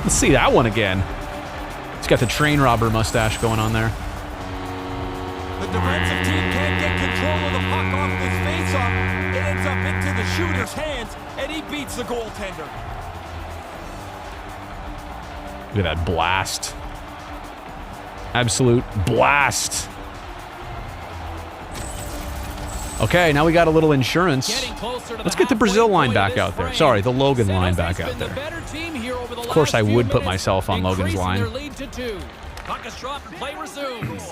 Let's see that one again. He's got the train robber mustache going on there. The defensive team can't get control of the puck off this faceoff. It ends up into the shooter's hands, and he beats the goaltender. Look at that blast. Absolute blast. Okay, now we got a little insurance. Let's get the Brazil line back out there. Sorry, the Logan line back out there. Of course, I would put myself on Logan's line. Puck is dropped and play resumes.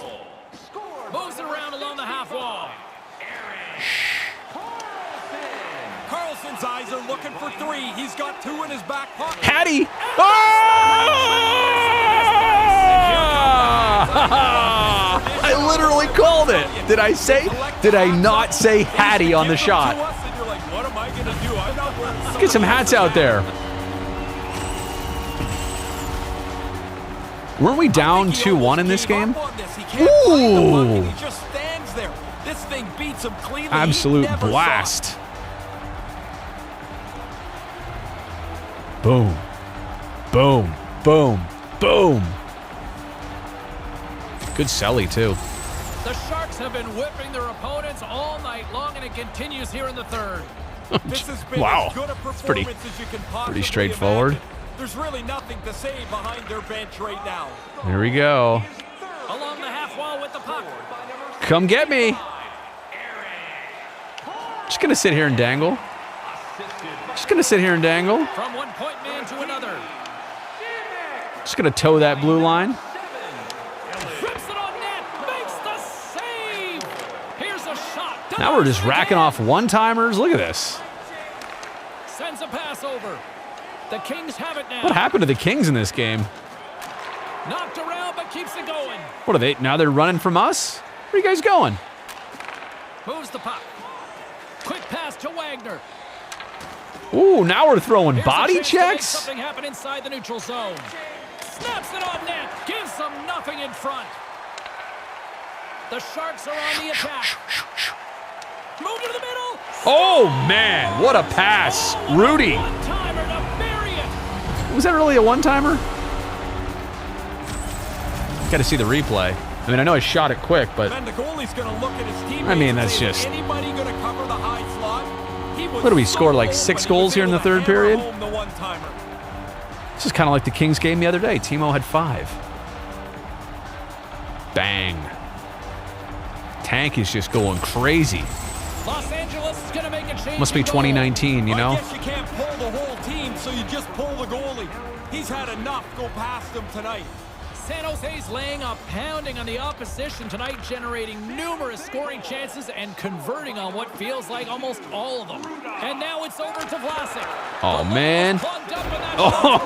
Moves it around along the half wall. Carlson's eyes are looking for three. He's got two in his back pocket. Hattie! I literally called it. Did I not say Hattie on the shot? Let's get some hats out there. Weren't we down 2-1 in this game? Ooh! He just stands there. This thing beats him cleanly. Absolute blast. Boom. Boom. Boom. Boom. Good celly, too. The Sharks have been whipping their opponents all night long, and it continues here in the third. This has been Wow. as good a It's pretty performance as you can possibly straightforward. imagine. There's really nothing to say behind their bench right now. Here we go. Along the half wall with the puck. Come get me. Just gonna sit here and dangle. From one point man to another. Just gonna toe that blue line. Rips it on net. Makes the save. Here's a shot. Now we're just racking off one-timers. Look at this. Sends a pass over. The Kings have it now. What happened to the Kings in this game? Knocked around, but keeps it going. What are they? Now they're running from us? Where are you guys going? Moves the puck. Quick pass to Wagner. Ooh, now we're throwing Here's body a chance to make checks? something happen inside the neutral zone. Snaps it on net. Gives them nothing in front. The Sharks are on the attack. Move to the middle. Oh, man. What a pass. Rudy. One-timer to bury it. Was that really a one-timer? Got to see the replay. I mean, I know I shot it quick, but Then the goalie's going to look at his teammates. I mean, and that's say, just- anybody going to cover the high slot? He was What do we so score, like cold, 6 but he was goals here in able the to third hammer period? home the one-timer. this is kind of like the Kings game the other day. Timo had 5. Bang. Tank is just going crazy. Los Angeles is going to make a change. Must be in goal. 2019, you I know? guess you can't pull the whole team, so you just pull the goalie. He's had enough go past him tonight. San Jose's laying a pounding on the opposition tonight, generating numerous scoring chances and converting on what feels like almost all of them. And now it's over to Vlasic. Oh, The man. ball is plugged up in that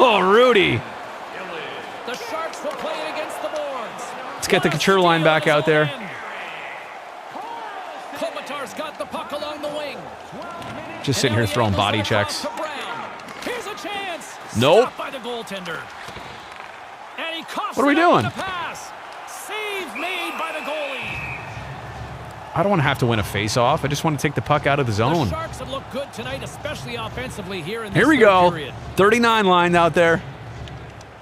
Oh, Rudy. The Sharks will play it against the boards. Let's get the Couture line back out there. Kopitar's got the puck along the wing. Just sitting here throwing body checks. Here's a chance. Nope. Stopped by the goaltender. And he coughs What are we it out doing? with the pass. Save made by the goalie. I don't want to have to win a face-off. I just want to take the puck out of the The zone. Sharks have looked good tonight, especially offensively here in this Here we third go. period. 39 line out there.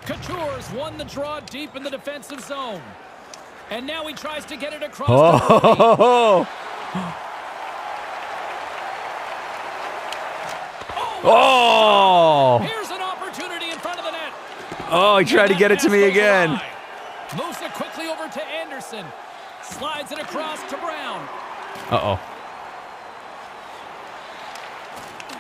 Couture's won the draw deep in the defensive zone. And now he tries to get it across the goalie. Oh. Oh. Here's an opportunity in front of the net. Oh, he tried to get it to me again. Moves it quickly over to Anderson. Slides it across to Brown. Uh-oh.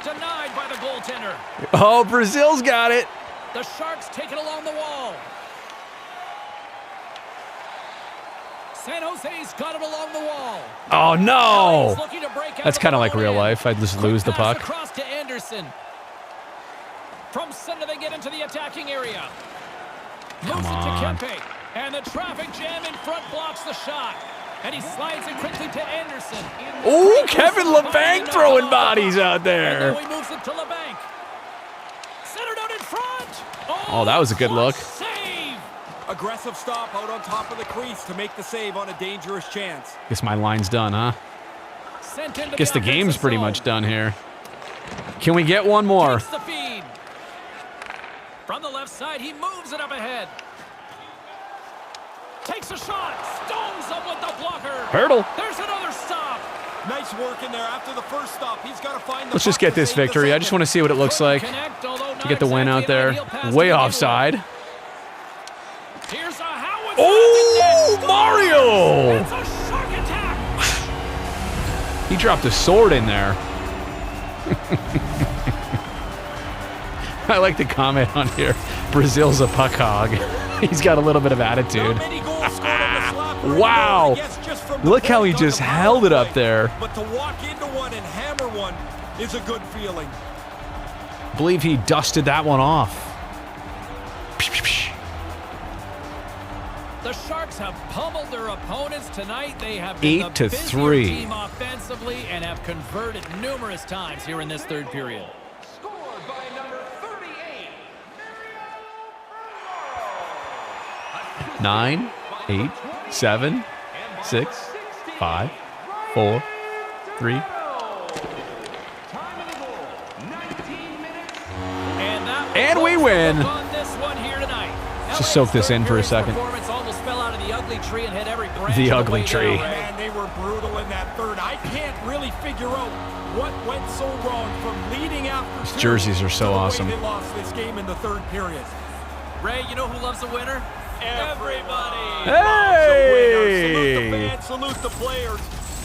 Denied by the goaltender. Oh, Brazil's got it. The Sharks take it along the wall. San Jose's got it along the wall. Oh, no. LA's looking to break out That's of kind the of like ball real in. life. I'd just lose the Pass puck. across to Anderson. From center, they get into the attacking area. Moves it to on. Kempe. And the traffic jam in front blocks the shot. And he slides it quickly to Anderson. Oh, Kevin LeBanc throwing bodies out And there. now he moves it to LeBanc. Centered out in front. Oh, that was a good look. Save. Aggressive stop out on top of the crease to make the save on a dangerous chance. Guess my line's done, huh? Sent into Guess the game's offensive pretty zone. much done here. Can we get one more? Takes the feed. From the left side, he moves it up ahead. Takes a shot. Stones him with the blocker. Hurdle. There's another stop. Nice work in there after the first stop. He's got to find the Let's just puck get to this save the victory. I just want to see what it looks like. Connect, although not To get the win out exactly an there. ideal pass Way to begin offside. with. Here's a Howard. Oh, Mario! It's a shark attack. He dropped a sword in there. I like the comment on here. Brazil's a puck hog. He's got a little bit of attitude. Not many goals scored on the slap or Wow. anywhere, I guess, just from the Look how he point on just the power held it up play. there. But to walk into one and hammer one is a good feeling. I believe he dusted that one off. The Sharks have pummeled their opponents tonight. They have been 8 the to busier 3. team offensively and have converted numerous times here in this third period. Scored by number 38, 9, 8, 7, 6, 5, 4, 3. Time of the goal, 19 minutes. And that And we will win. look on this one here tonight. Just soak this in for a second. Performance almost fell out of the ugly tree and hit every branch The on ugly way tree. down. Man, they were brutal in that third. I can't really figure out what went so wrong from leading after two jerseys are to so the way awesome. they lost this game in the third period. Ray, you know who loves a winner? Everybody. Hey! Salute the fans, salute the players.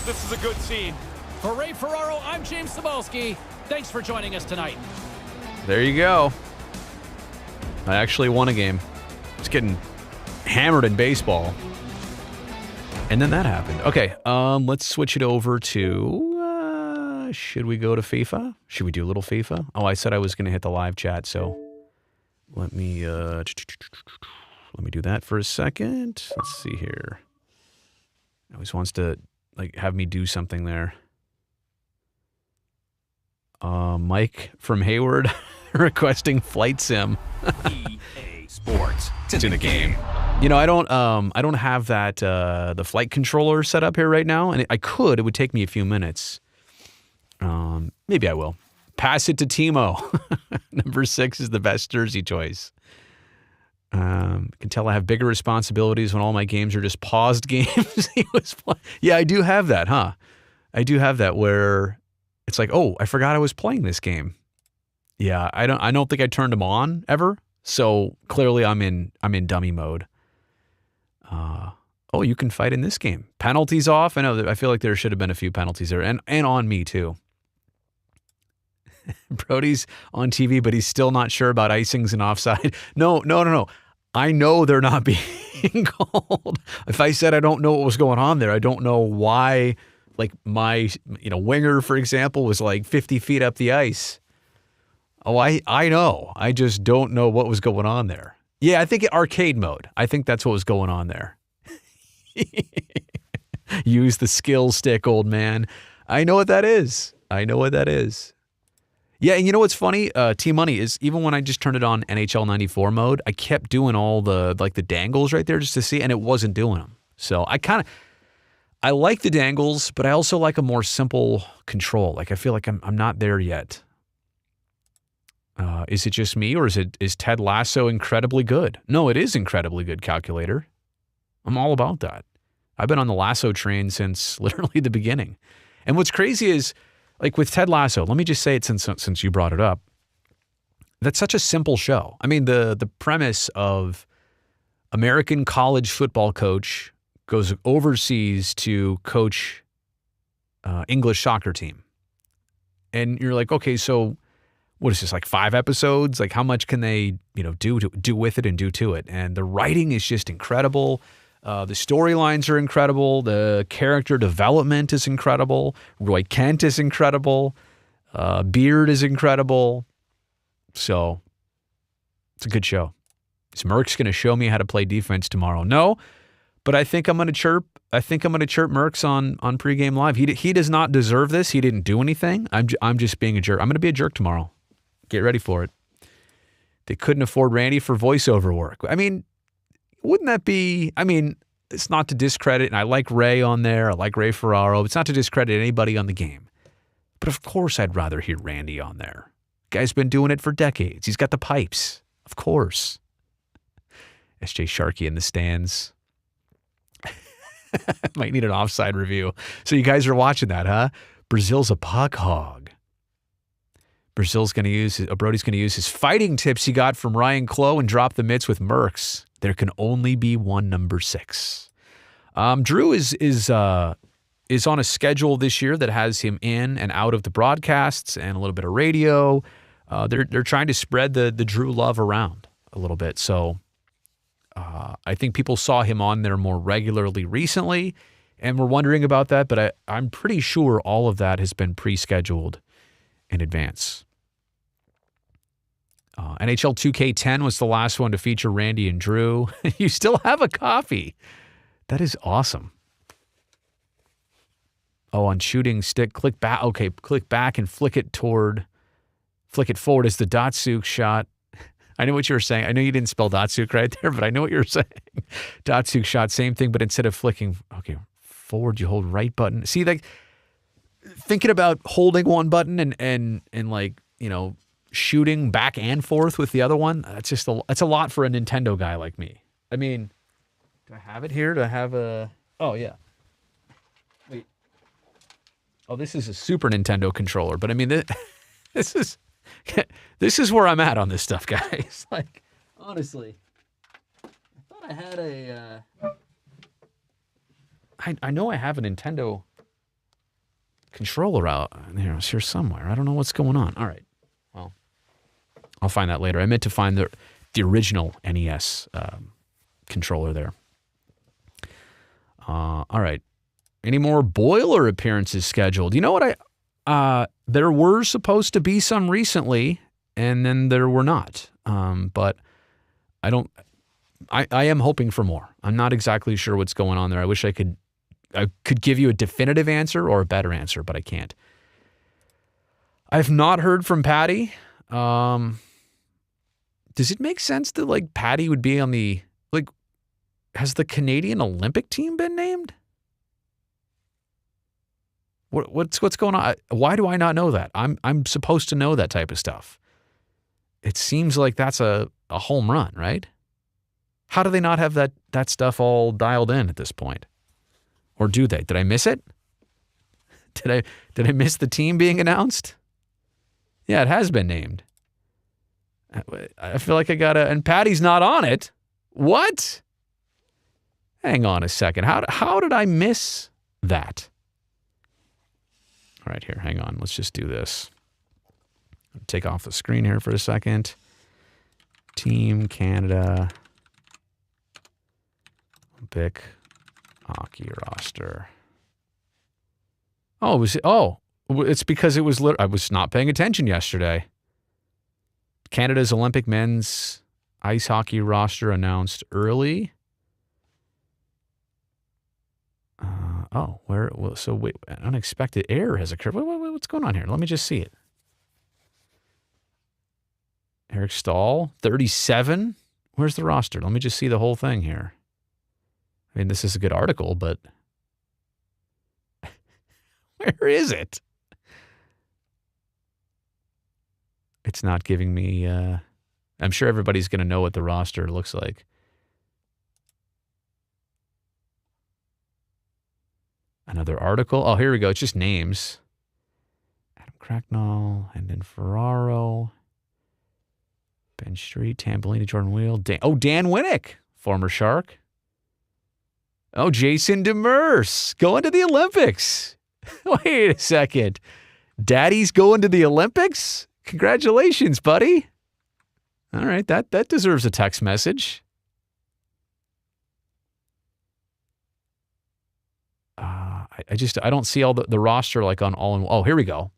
This is a good scene. For Ray Ferraro, I'm James Cebulski. Thanks for joining us tonight. There you go. I actually won a game. I was getting hammered in baseball. And then that happened. Okay, let's switch it over to, should we go to FIFA? Should we do a little FIFA? Oh, I said I was going to hit the live chat, so let me do that for a second. Let's see here. Always wants to like have me do something there. Mike from Hayward requesting flight sim. EA Sports. It's in the game. You know, I don't have that the flight controller set up here right now, and I could. It would take me a few minutes. Maybe I will. Pass it to Timo. Number 6 is the best jersey choice. Can tell I have bigger responsibilities when all my games are just paused games. Yeah, I do have that, huh? I do have that where it's like, oh, I forgot I was playing this game. Yeah, I don't think I turned them on ever. So clearly I'm in dummy mode. Oh, you can fight in this game. Penalties off. I feel like there should have been a few penalties there, and on me too. Brody's on TV, but he's still not sure about icings and offside. No. I know they're not being called. If I said I don't know what was going on there, I don't know why. Like my, winger, for example, was like 50 feet up the ice. Oh, I know. I just don't know what was going on there. Yeah, I think arcade mode. I think that's what was going on there. Use the skill stick, old man. I know what that is. Yeah, and you know what's funny? T-Money is even when I just turned it on NHL 94 mode, I kept doing all the dangles right there just to see, and it wasn't doing them. So I like the dangles, but I also like a more simple control. Like I feel like I'm not there yet. Is it just me, or is Ted Lasso incredibly good? No, it is incredibly good, calculator. I'm all about that. I've been on the Lasso train since literally the beginning. And what's crazy is, like with Ted Lasso, let me just say it since you brought it up. That's such a simple show. I mean, the premise of American college football coach goes overseas to coach English soccer team. And you're like, okay, so what is this, like 5 episodes? Like how much can they, do with it and do to it? And the writing is just incredible. The storylines are incredible. The character development is incredible. Roy Kent is incredible. Beard is incredible. So it's a good show. Is Merckx going to show me how to play defense tomorrow? No, but I think I'm going to chirp. I think I'm going to chirp Merckx on pregame live. He does not deserve this. He didn't do anything. I'm just being a jerk. I'm going to be a jerk tomorrow. Get ready for it. They couldn't afford Randy for voiceover work. I mean, wouldn't that be? I mean, it's not to discredit. And I like Ray on there. I like Ray Ferraro. It's not to discredit anybody on the game. But of course, I'd rather hear Randy on there. Guy's been doing it for decades. He's got the pipes. Of course. SJ Sharkey in the stands. Might need an offside review. So you guys are watching that, huh? Brazil's a puck hog. Brody's going to use his fighting tips he got from Ryan Clough and drop the mitts with Merckx. There can only be one number 6. Drew is on a schedule this year that has him in and out of the broadcasts and a little bit of radio. They're trying to spread the Drew love around a little bit. So I think people saw him on there more regularly recently and were wondering about that, but I'm pretty sure all of that has been pre-scheduled in advance. NHL 2K10 was the last one to feature Randy and Drew. You still have a copy. That is awesome. Oh, on shooting stick, click back. Okay, click back and flick it forward as the Datsuk shot. I know what you were saying. I know you didn't spell Datsuk right there, but I know what you were saying. Datsuk shot, same thing, but instead of flicking, forward, you hold right button. See, like, thinking about holding one button and like, shooting back and forth with the other one, that's a lot for a Nintendo guy like me. I mean, do I have it here? Do I have a... Oh, yeah. Wait. Oh, this is a Super Nintendo controller, but I mean, this is where I'm at on this stuff, guys. Like, honestly, I thought I had a... I know I have a Nintendo controller out here. It's here somewhere. I don't know what's going on. All right. Well, I'll find that later. I meant to find the original NES controller there. All right. Any more Boiler appearances scheduled? You know what? There were supposed to be some recently, and then there were not. But I am hoping for more. I'm not exactly sure what's going on there. I wish I could give you a definitive answer or a better answer, but I can't. I've not heard from Patty. Does it make sense that like Patty would be on the, like, has the Canadian Olympic team been named? What's going on? Why do I not know that? I'm supposed to know that type of stuff. It seems like that's a home run, right? How do they not have that stuff all dialed in at this point? Or do they? Did I miss it? Did I miss the team being announced? Yeah, it has been named. I feel like I gotta, and Patty's not on it. What? Hang on a second. How did I miss that? All right, here, hang on. Let's just do this. Take off the screen here for a second. Team Canada Olympic hockey roster. It's because it was I was not paying attention yesterday. Canada's Olympic men's ice hockey roster announced early. Wait, unexpected error has occurred. Wait, what's going on here? Let me just see it. Eric Stahl, 37. Where's the roster? Let me just see the whole thing here. I mean, this is a good article, but where is it? It's not giving me... I'm sure everybody's going to know what the roster looks like. Another article. Oh, here we go. It's just names. Adam Cracknell, Hendon Ferraro, Ben Street, Tambolina, Jordan Wheel. Dan Winnick, former Shark. Oh, Jason Demers going to the Olympics. Wait a second. Daddy's going to the Olympics? Congratulations, buddy. All right, that deserves a text message. I don't see all the roster like on all in. Oh, here we go.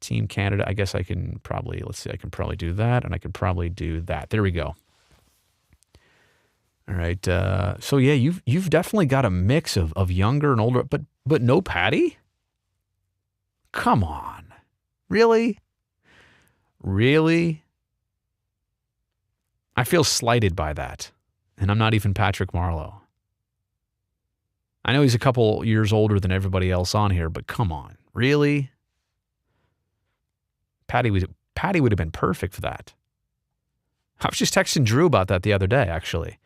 Team Canada. I guess I can probably, let's see, I can probably do that, and I can probably do that. There we go. All right. So yeah, you've definitely got a mix of younger and older, but no Patty? Come on. Really? Really? I feel slighted by that. And I'm not even Patrick Marleau. I know he's a couple years older than everybody else on here, but come on. Really? Patty would have been perfect for that. I was just texting Drew about that the other day, actually.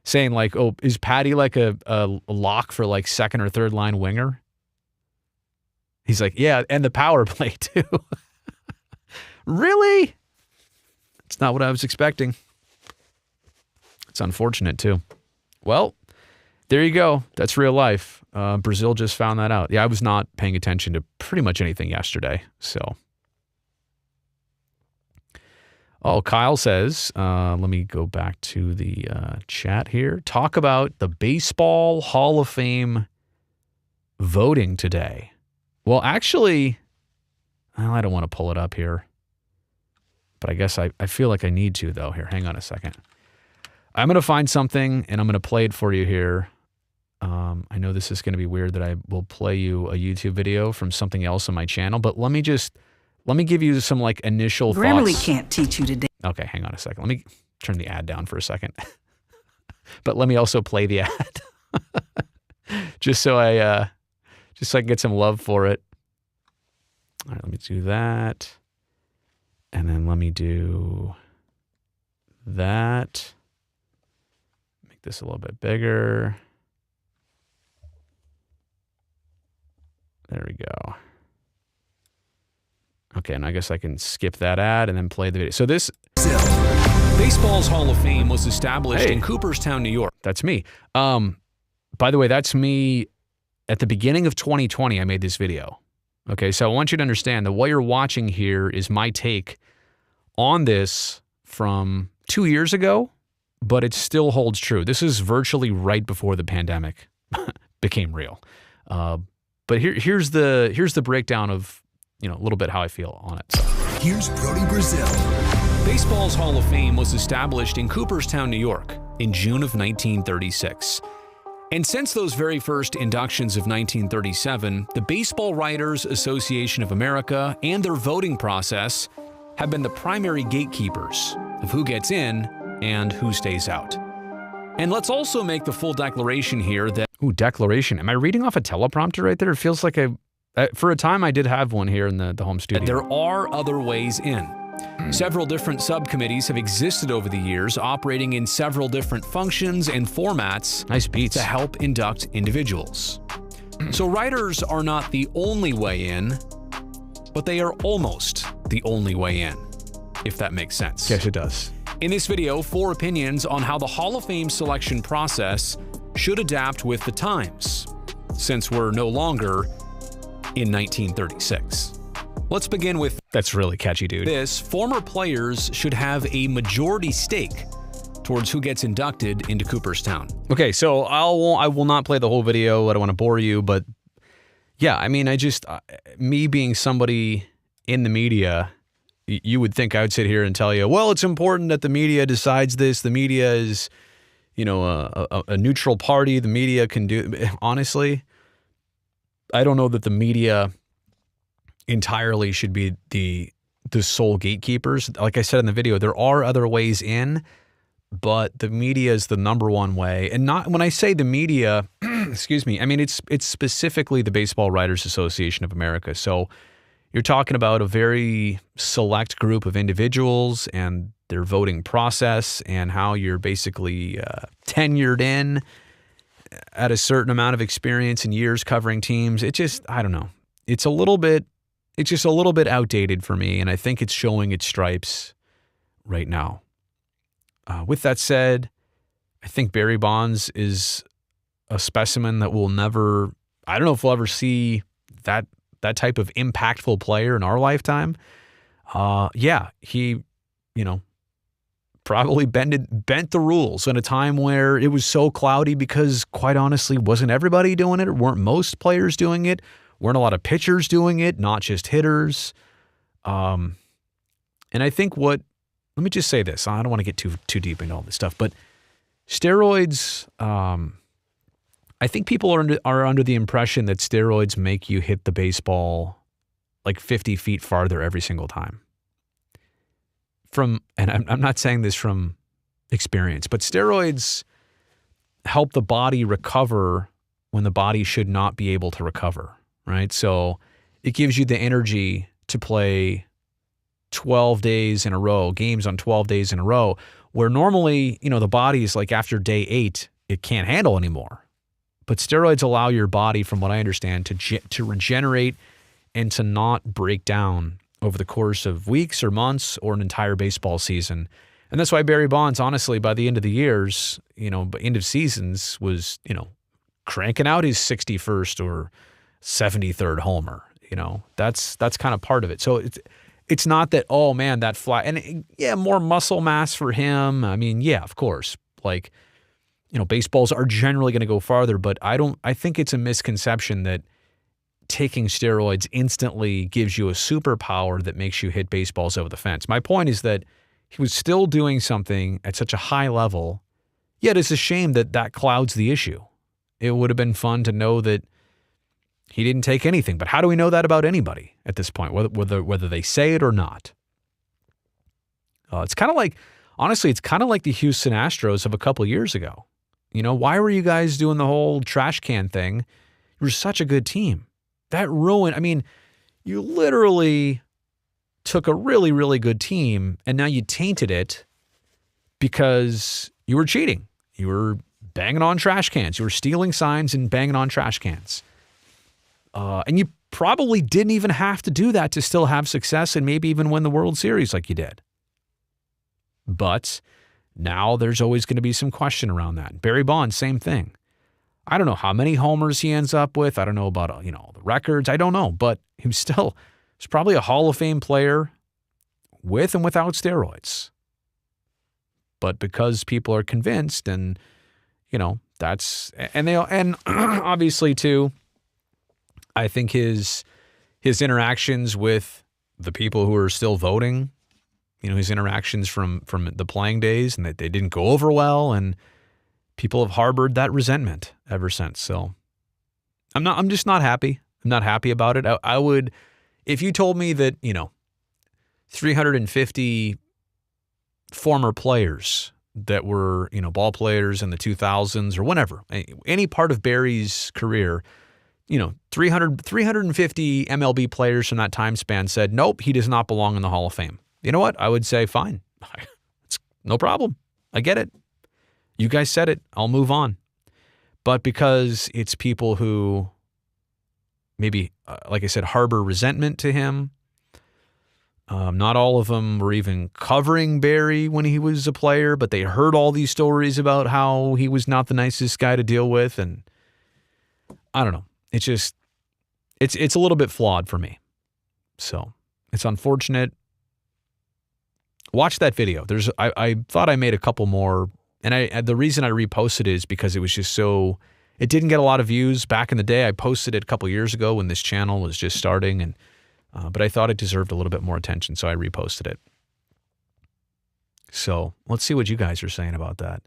Saying like, oh, is Patty like a lock for like second or third line winger? He's like, yeah, and the power play too. Really? It's not what I was expecting. It's unfortunate too. Well, there you go. That's real life. Brazil just found that out. Yeah, I was not paying attention to pretty much anything yesterday. So, oh, Kyle says, let me go back to the chat here. Talk about the Baseball Hall of Fame voting today. Well, actually, I don't want to pull it up here. But I guess I feel like I need to, though. Here, hang on a second. I'm going to find something, and I'm going to play it for you here. I know this is going to be weird that I will play you a YouTube video from something else on my channel, but let me give you some like initial thoughts. Grammarly can't teach you today. Okay, hang on a second. Let me turn the ad down for a second. But let me also play the ad. just so I can get some love for it. All right, let me do that. And then let me do that. Make this a little bit bigger. There we go. Okay, and I guess I can skip that ad and then play the video. So this Baseball's Hall of Fame was established in Cooperstown, New York. That's me. By the way, that's me at the beginning of 2020. I made this video. Okay, so I want you to understand that what you're watching here is my take on this from 2 years ago, but it still holds true. This is virtually right before the pandemic became real. But here's the breakdown of, a little bit how I feel on it. So. Here's Brody Brazil. Baseball's Hall of Fame was established in Cooperstown, New York in June of 1936. And since those very first inductions of 1937, the Baseball Writers Association of America and their voting process have been the primary gatekeepers of who gets in and who stays out. And let's also make the full declaration here that... Ooh, declaration. Am I reading off a teleprompter right there? It feels like for a time I did have one here in the home studio. There are other ways in. Several different subcommittees have existed over the years, operating in several different functions and formats. Nice beats. To help induct individuals. So writers are not the only way in, but they are almost the only way in, if that makes sense. Yes, it does. In this video, 4 opinions on how the Hall of Fame selection process should adapt with the times, since we're no longer in 1936. Let's begin with... That's really catchy, dude. This, former players should have a majority stake towards who gets inducted into Cooperstown. Okay, so I will not play the whole video. I don't want to bore you, but yeah, I mean, me being somebody in the media, you would think I would sit here and tell you, well, it's important that the media decides this. The media is, a neutral party. The media can do... Honestly, I don't know that the media entirely should be the sole gatekeepers. Like I said in the video, there are other ways in, but the media is the number one way. And not when I say the media, excuse me, I mean it's specifically the Baseball Writers Association of America. So you're talking about a very select group of individuals and their voting process and how you're basically tenured in at a certain amount of experience and years covering teams. It just, I don't know. It's just a little bit outdated for me, and I think it's showing its stripes right now. With that said, I think Barry Bonds is a specimen that we'll never, I don't know if we'll ever see that type of impactful player in our lifetime. Yeah, he, probably bent the rules in a time where it was so cloudy because, quite honestly, wasn't everybody doing it? Or weren't most players doing it? Weren't a lot of pitchers doing it, not just hitters? And I think let me just say this. I don't want to get too deep into all this stuff, but steroids, I think people are under the impression that steroids make you hit the baseball like 50 feet farther every single time. And I'm not saying this from experience, but steroids help the body recover when the body should not be able to recover, right? So it gives you the energy to play 12 days in a row, games on 12 days in a row, where normally, the body is like after day 8, it can't handle anymore. But steroids allow your body, from what I understand, to regenerate and to not break down over the course of weeks or months or an entire baseball season. And that's why Barry Bonds, honestly, by the end of the years, end of seasons, was, cranking out his 61st or 73rd homer. That's kind of part of it. So it's not that, oh man, that fly, and more muscle mass for him. I mean, yeah, of course, like, baseballs are generally going to go farther, but I think it's a misconception that taking steroids instantly gives you a superpower that makes you hit baseballs over the fence. My point is that he was still doing something at such a high level, yet it's a shame that clouds the issue. It would have been fun to know that he didn't take anything, but how do we know that about anybody at this point, whether they say it or not? It's kind of like, honestly, it's kind of like the Houston Astros of a couple years ago. Why were you guys doing the whole trash can thing? You were such a good team. That ruined, you literally took a really, really good team and now you tainted it because you were cheating. You were banging on trash cans. You were stealing signs and banging on trash cans. And you probably didn't even have to do that to still have success and maybe even win the World Series like you did. But now there's always going to be some question around that. Barry Bonds, same thing. I don't know how many homers he ends up with. I don't know about, the records. I don't know. But he's probably a Hall of Fame player with and without steroids. But because people are convinced and, and obviously too, I think his interactions with the people who are still voting, his interactions from the playing days and that they didn't go over well, and people have harbored that resentment ever since. So I'm just not happy. I'm not happy about it. I would, if you told me that, 350 former players that were, ball players in the 2000s or whenever, any part of Barry's career, 350 MLB players from that time span said, nope, he does not belong in the Hall of Fame. You know what? I would say, fine. It's no problem. I get it. You guys said it. I'll move on. But because it's people who maybe, like I said, harbor resentment to him, not all of them were even covering Barry when he was a player, but they heard all these stories about how he was not the nicest guy to deal with. And I don't know. It's just, it's a little bit flawed for me. So it's unfortunate. Watch that video. I thought I made a couple more, and the reason I reposted it is because it was just so, it didn't get a lot of views back in the day. I posted it a couple years ago when this channel was just starting, and but I thought it deserved a little bit more attention, so I reposted it. So let's see what you guys are saying about that.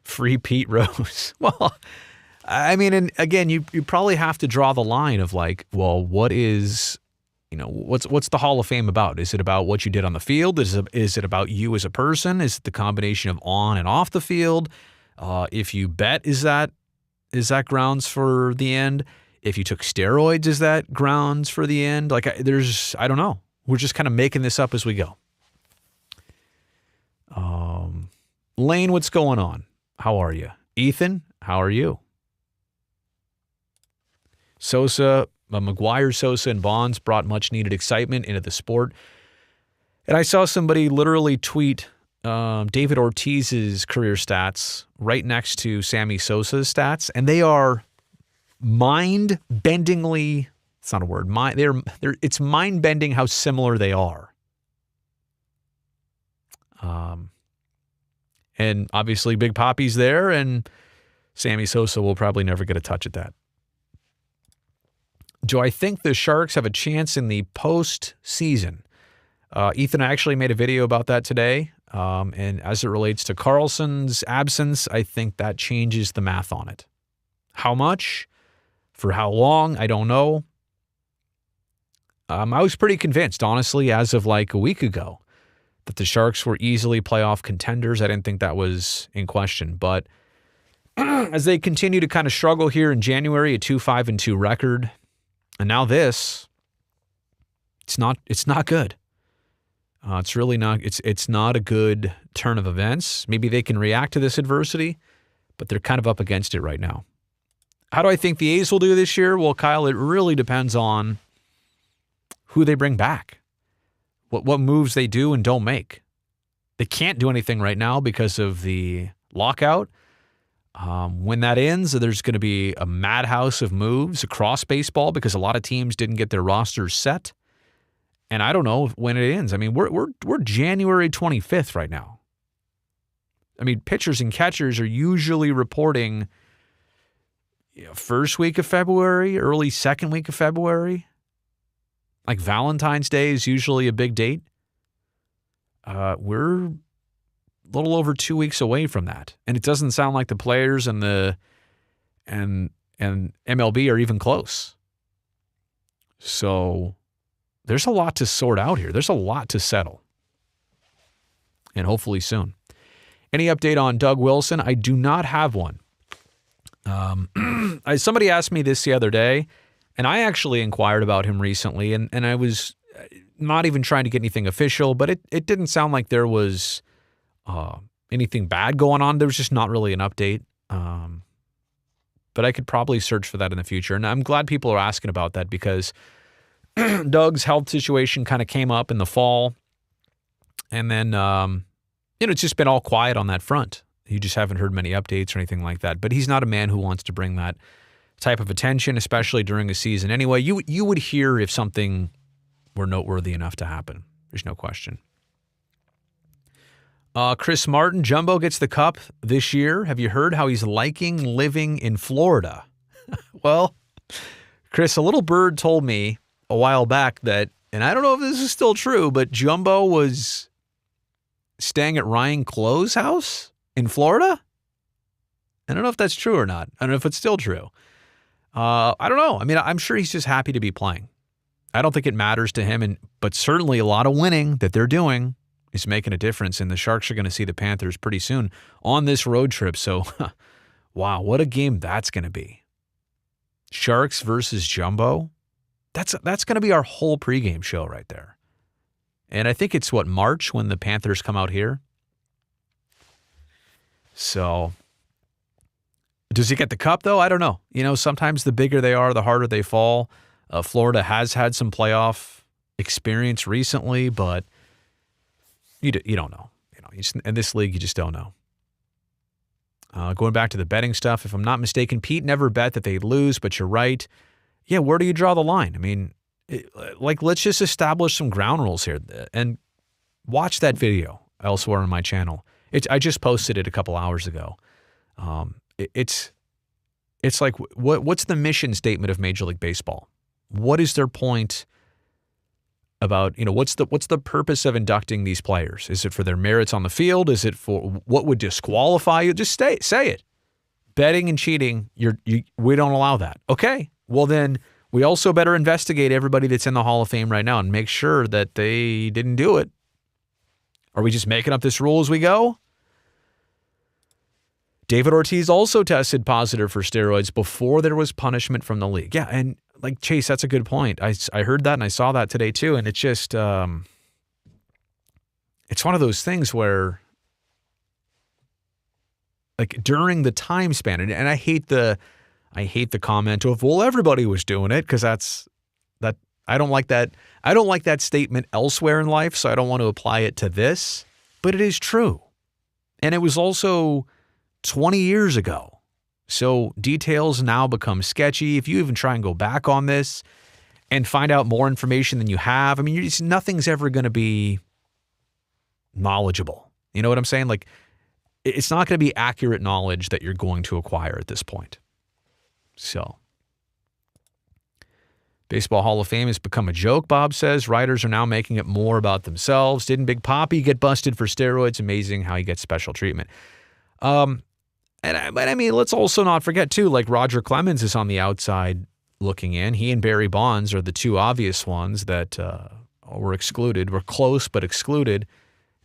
Free Pete Rose. Well, I mean, and again, you probably have to draw the line of like, well, what is, what's the Hall of Fame about? Is it about what you did on the field? Is it about you as a person? Is it the combination of on and off the field? If you bet, is that grounds for the end? If you took steroids, is that grounds for the end? Like, I don't know. We're just kind of making this up as we go. Lane, what's going on? How are you? Ethan, how are you? Sosa, McGuire, Sosa, and Bonds brought much needed excitement into the sport. And I saw somebody literally tweet David Ortiz's career stats right next to Sammy Sosa's stats, and they are mind-bendingly, it's not a word, it's mind-bending how similar they are. And obviously Big Papi's there, and Sammy Sosa will probably never get a touch at that. Do I think the Sharks have a chance in the postseason? Ethan actually made a video about that today. And as it relates to Carlson's absence, I think that changes the math on it. How much? For how long? I don't know. I was pretty convinced, honestly, as of like a week ago, that the Sharks were easily playoff contenders. I didn't think that was in question. But as they continue to kind of struggle here in January, a 2-5-2 record, and now this, it's not good. It's really not. It's not a good turn of events. Maybe they can react to this adversity, but they're kind of up against it right now. How do I think the A's will do this year? Well, Kyle, it really depends on who they bring back, what moves they do and don't make. They can't do anything right now because of the lockout. When that ends, there's going to be a madhouse of moves across baseball because a lot of teams didn't get their rosters set. And I don't know when it ends. I mean, we're January 25th right now. I mean, pitchers and catchers are usually reporting first week of February, early second week of February. Like Valentine's Day is usually a big date. We're a little over 2 weeks away from that. And it doesn't sound like the players and MLB are even close. So there's a lot to sort out here. There's a lot to settle. And hopefully soon. Any update on Doug Wilson? I do not have one. Somebody asked me this the other day, and I actually inquired about him recently, and I was not even trying to get anything official, but it didn't sound like there was anything bad going on. There was just not really an update. But I could probably search for that in the future. And I'm glad people are asking about that because Doug's health situation kind of came up in the fall. And then, it's just been all quiet on that front. You just haven't heard many updates or anything like that. But he's not a man who wants to bring that type of attention, especially during a season. Anyway, you would hear if something were noteworthy enough to happen. There's no question. Chris Martin, Jumbo gets the cup this year. Have you heard how he's liking living in Florida? Well, Chris, a little bird told me a while back that, and I don't know if this is still true, but Jumbo was staying at Ryan Clo's house in Florida. I don't know if that's true or not. I don't know if it's still true. I don't know. I mean, I'm sure he's just happy to be playing. I don't think it matters to him, but certainly a lot of winning that they're doing is making a difference, and the Sharks are going to see the Panthers pretty soon on this road trip. So, wow, what a game that's going to be. Sharks versus Jumbo. That's going to be our whole pregame show right there. And I think it's, March when the Panthers come out here. So, does he get the cup, though? I don't know. Sometimes the bigger they are, the harder they fall. Florida has had some playoff experience recently, but you don't know. In this league, you just don't know. Going back to the betting stuff, if I'm not mistaken, Pete never bet that they'd lose, but you're right. Yeah, where do you draw the line? I mean, let's just establish some ground rules here and watch that video elsewhere on my channel. I just posted it a couple hours ago. It's like, what's the mission statement of Major League Baseball? What is their point about, what's the purpose of inducting these players? Is it for their merits on the field? Is it for what would disqualify you? Just say it. Betting and cheating, we don't allow that. Okay, well then we also better investigate everybody that's in the Hall of Fame right now and make sure that they didn't do it. Are we just making up this rule as we go? David Ortiz also tested positive for steroids before there was punishment from the league. Yeah, and Chase, that's a good point. I heard that and I saw that today too, and it's just it's one of those things where during the time span, and I hate the comment of, well, everybody was doing it, because I don't like that. I don't like that statement elsewhere in life, so I don't want to apply it to this, but it is true. And it was also 20 years ago. So details now become sketchy. If you even try and go back on this and find out more information than you have, I mean, nothing's ever going to be knowledgeable. You know what I'm saying? Like, it's not going to be accurate knowledge that you're going to acquire at this point. So, Baseball Hall of Fame has become a joke, Bob says. Writers are now making it more about themselves. Didn't Big Papi get busted for steroids? Amazing how he gets special treatment. But I mean, let's also not forget, too, like Roger Clemens is on the outside looking in. He and Barry Bonds are the two obvious ones that were excluded, were close but excluded,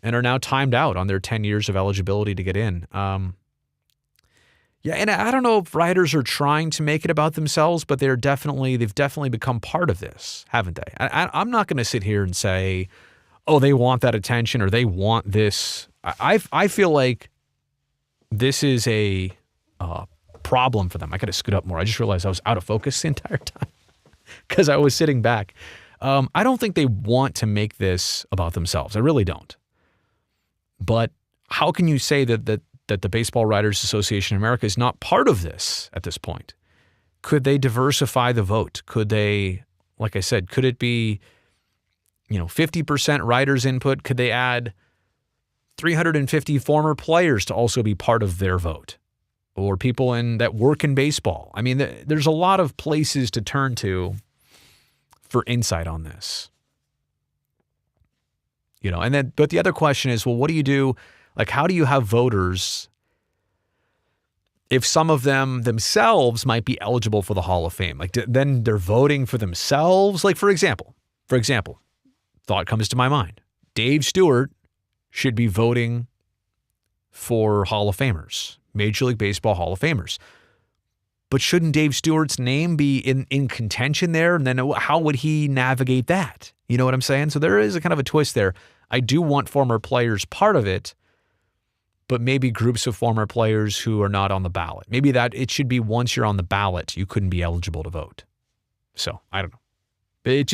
and are now timed out on their 10 years of eligibility to get in. Yeah, and I don't know if writers are trying to make it about themselves, but they've definitely become part of this, haven't they? I'm not going to sit here and say, oh, they want that attention or they want this. I feel like this is a problem for them. I got to scoot up more. I just realized I was out of focus the entire time because I was sitting back. I don't think they want to make this about themselves. I really don't. But how can you say that the Baseball Writers Association of America is not part of this at this point? Could they diversify the vote? Could they, like I said, could it be, 50% writers' input? Could they add 350 former players to also be part of their vote? Or people that work in baseball? I mean, there's a lot of places to turn to for insight on this. But the other question is, well, what do you do? Like, how do you have voters if some of them themselves might be eligible for the Hall of Fame? Like, then they're voting for themselves? Like, for example, thought comes to my mind. Dave Stewart should be voting for Hall of Famers, Major League Baseball Hall of Famers. But shouldn't Dave Stewart's name be in contention there? And then how would he navigate that? You know what I'm saying? So there is a kind of a twist there. I do want former players part of it, but maybe groups of former players who are not on the ballot. Maybe that it should be once you're on the ballot, you couldn't be eligible to vote. So I don't know.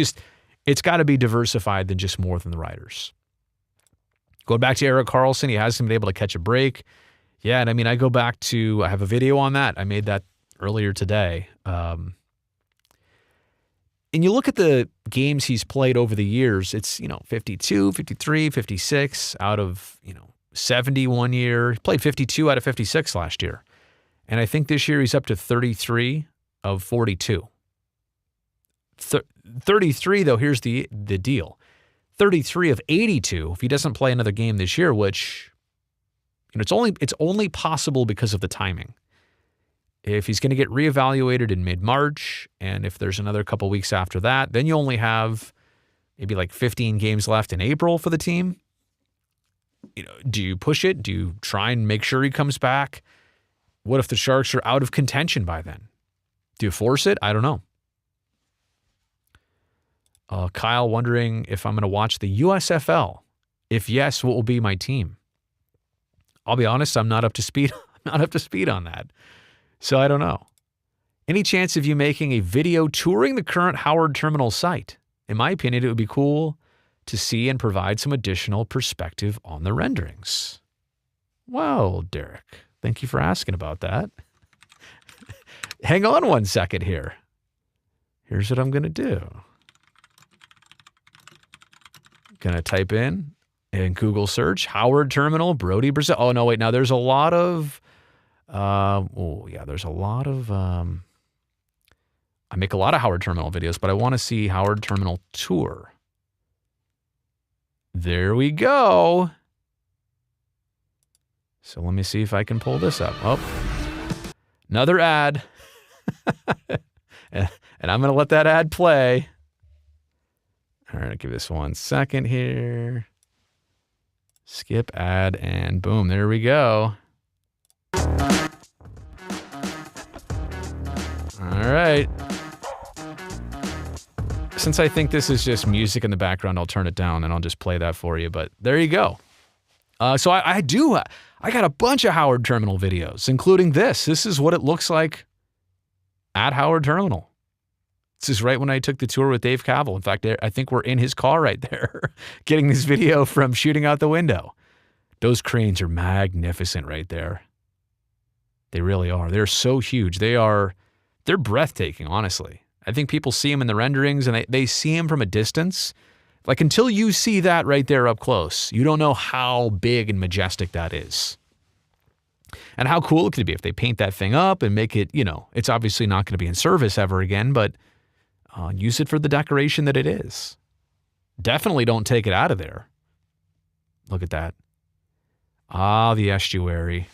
It's got to be diversified than just more than the writers. Going back to Erik Karlsson, he hasn't been able to catch a break. Yeah, and I mean, I have a video on that. I made that earlier today. And you look at the games he's played over the years, it's, 52, 53, 56 out of, 70 one year. He played 52 out of 56 last year. And I think this year he's up to 33 of 42. 33, though, here's the deal. 33 of 82 if he doesn't play another game this year, which, it's only possible because of the timing. If he's going to get reevaluated in mid-March, and if there's another couple weeks after that, then you only have maybe like 15 games left in April for the team. Do you push it? Do you try and make sure he comes back? What if the Sharks are out of contention by then? Do you force it? I don't know. Kyle wondering if I'm going to watch the USFL. If yes, what will be my team? I'll be honest, I'm not up to speed. I'm not up to speed on that. So I don't know. Any chance of you making a video touring the current Howard Terminal site? In my opinion, it would be cool to see and provide some additional perspective on the renderings. Well, Derek, thank you for asking about that. Hang on one second here. Here's what I'm going to do. Going to type in Google search, Howard Terminal, Brody, Brazil. Oh, no, wait. Now, there's a lot of... there's a lot of... I make a lot of Howard Terminal videos, but I want to see Howard Terminal tour. There we go. So let me see if I can pull this up. Oh, another ad. And I'm going to let that ad play. All right, I'll give this 1 second here. Skip ad, and boom, there we go. All right. Since I think this is just music in the background, I'll turn it down and I'll just play that for you. But there you go. So I got a bunch of Howard Terminal videos, including this. This is what it looks like at Howard Terminal. This is right when I took the tour with Dave Kaval. In fact, I think we're in his car right there, getting this video from shooting out the window. Those cranes are magnificent right there. They really are. They're so huge. They're breathtaking, honestly. I think people see them in the renderings and they see them from a distance Like until you see that right there up close, you don't know how big and majestic that is. And how cool it could be if they paint that thing up and make it, it's obviously not going to be in service ever again, but use it for the decoration that it is. Definitely don't take it out of there. Look at that. Ah, the estuary.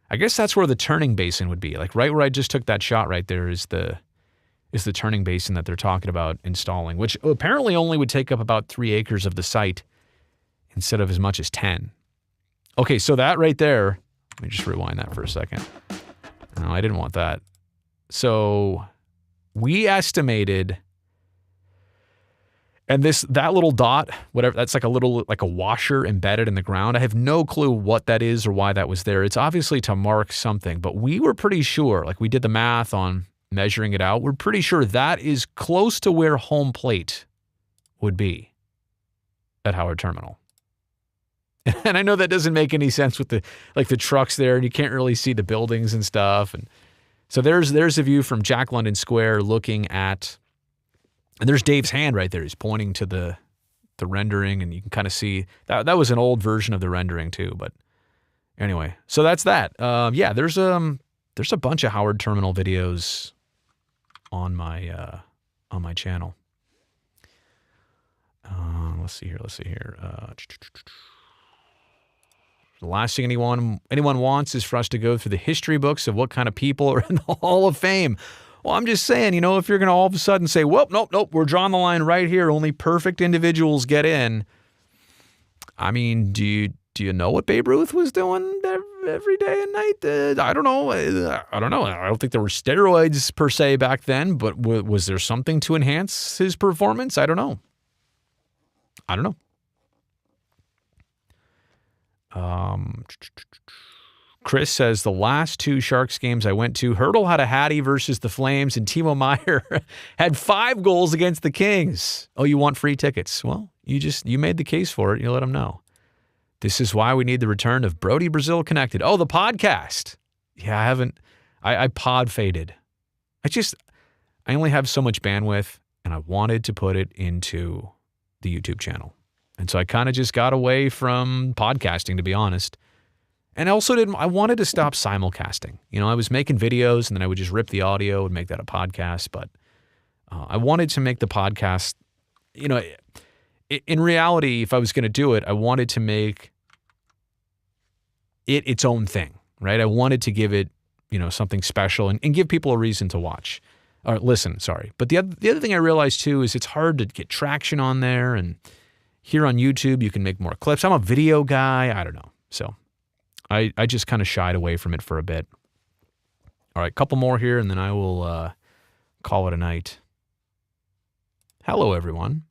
I guess that's where the turning basin would be. Like right where I just took that shot right there is the turning basin that they're talking about installing, which apparently only would take up about 3 acres of the site instead of as much as 10. Okay, so that right there, let me just rewind that for a second. No, I didn't want that. So we estimated, and that little dot, whatever, that's like a washer embedded in the ground. I have no clue what that is or why that was there. It's obviously to mark something, but we were pretty sure, like we did the math on measuring it out. We're pretty sure that is close to where home plate would be at Howard Terminal. And I know that doesn't make any sense with the trucks there, and you can't really see the buildings and stuff. And so there's a view from Jack London Square looking at, and there's Dave's hand right there. He's pointing to the rendering, and you can kind of see that was an old version of the rendering too. But anyway, so that's that. Yeah, there's a bunch of Howard Terminal videos on my channel. Let's see here. The last thing anyone wants is for us to go through the history books of what kind of people are in the Hall of Fame. Well, I'm just saying, if you're going to all of a sudden say, well, nope, we're drawing the line right here. Only perfect individuals get in. I mean, do you know what Babe Ruth was doing every day and night? I don't know. I don't think there were steroids per se back then, but was there something to enhance his performance? I don't know. Chris says, the last 2 Sharks games I went to, Hurdle had a Hattie versus the Flames, and Timo Meyer had 5 goals against the Kings. Oh, you want free tickets? Well, you made the case for it. You let them know. This is why we need the return of Brody Brazil Connected. Oh, the podcast. Yeah, I pod faded. I only have so much bandwidth, and I wanted to put it into the YouTube channel. And so I kind of just got away from podcasting, to be honest. And I also I wanted to stop simulcasting. I was making videos and then I would just rip the audio and make that a podcast. But I wanted to make the podcast, in reality, if I was going to do it, I wanted to make it its own thing, right? I wanted to give it, something special and give people a reason to watch or listen, sorry. But the other thing I realized too is it's hard to get traction on there, and here on YouTube, you can make more clips. I'm a video guy. I don't know. So I just kind of shied away from it for a bit. All right, a couple more here, and then I will call it a night. Hello, everyone.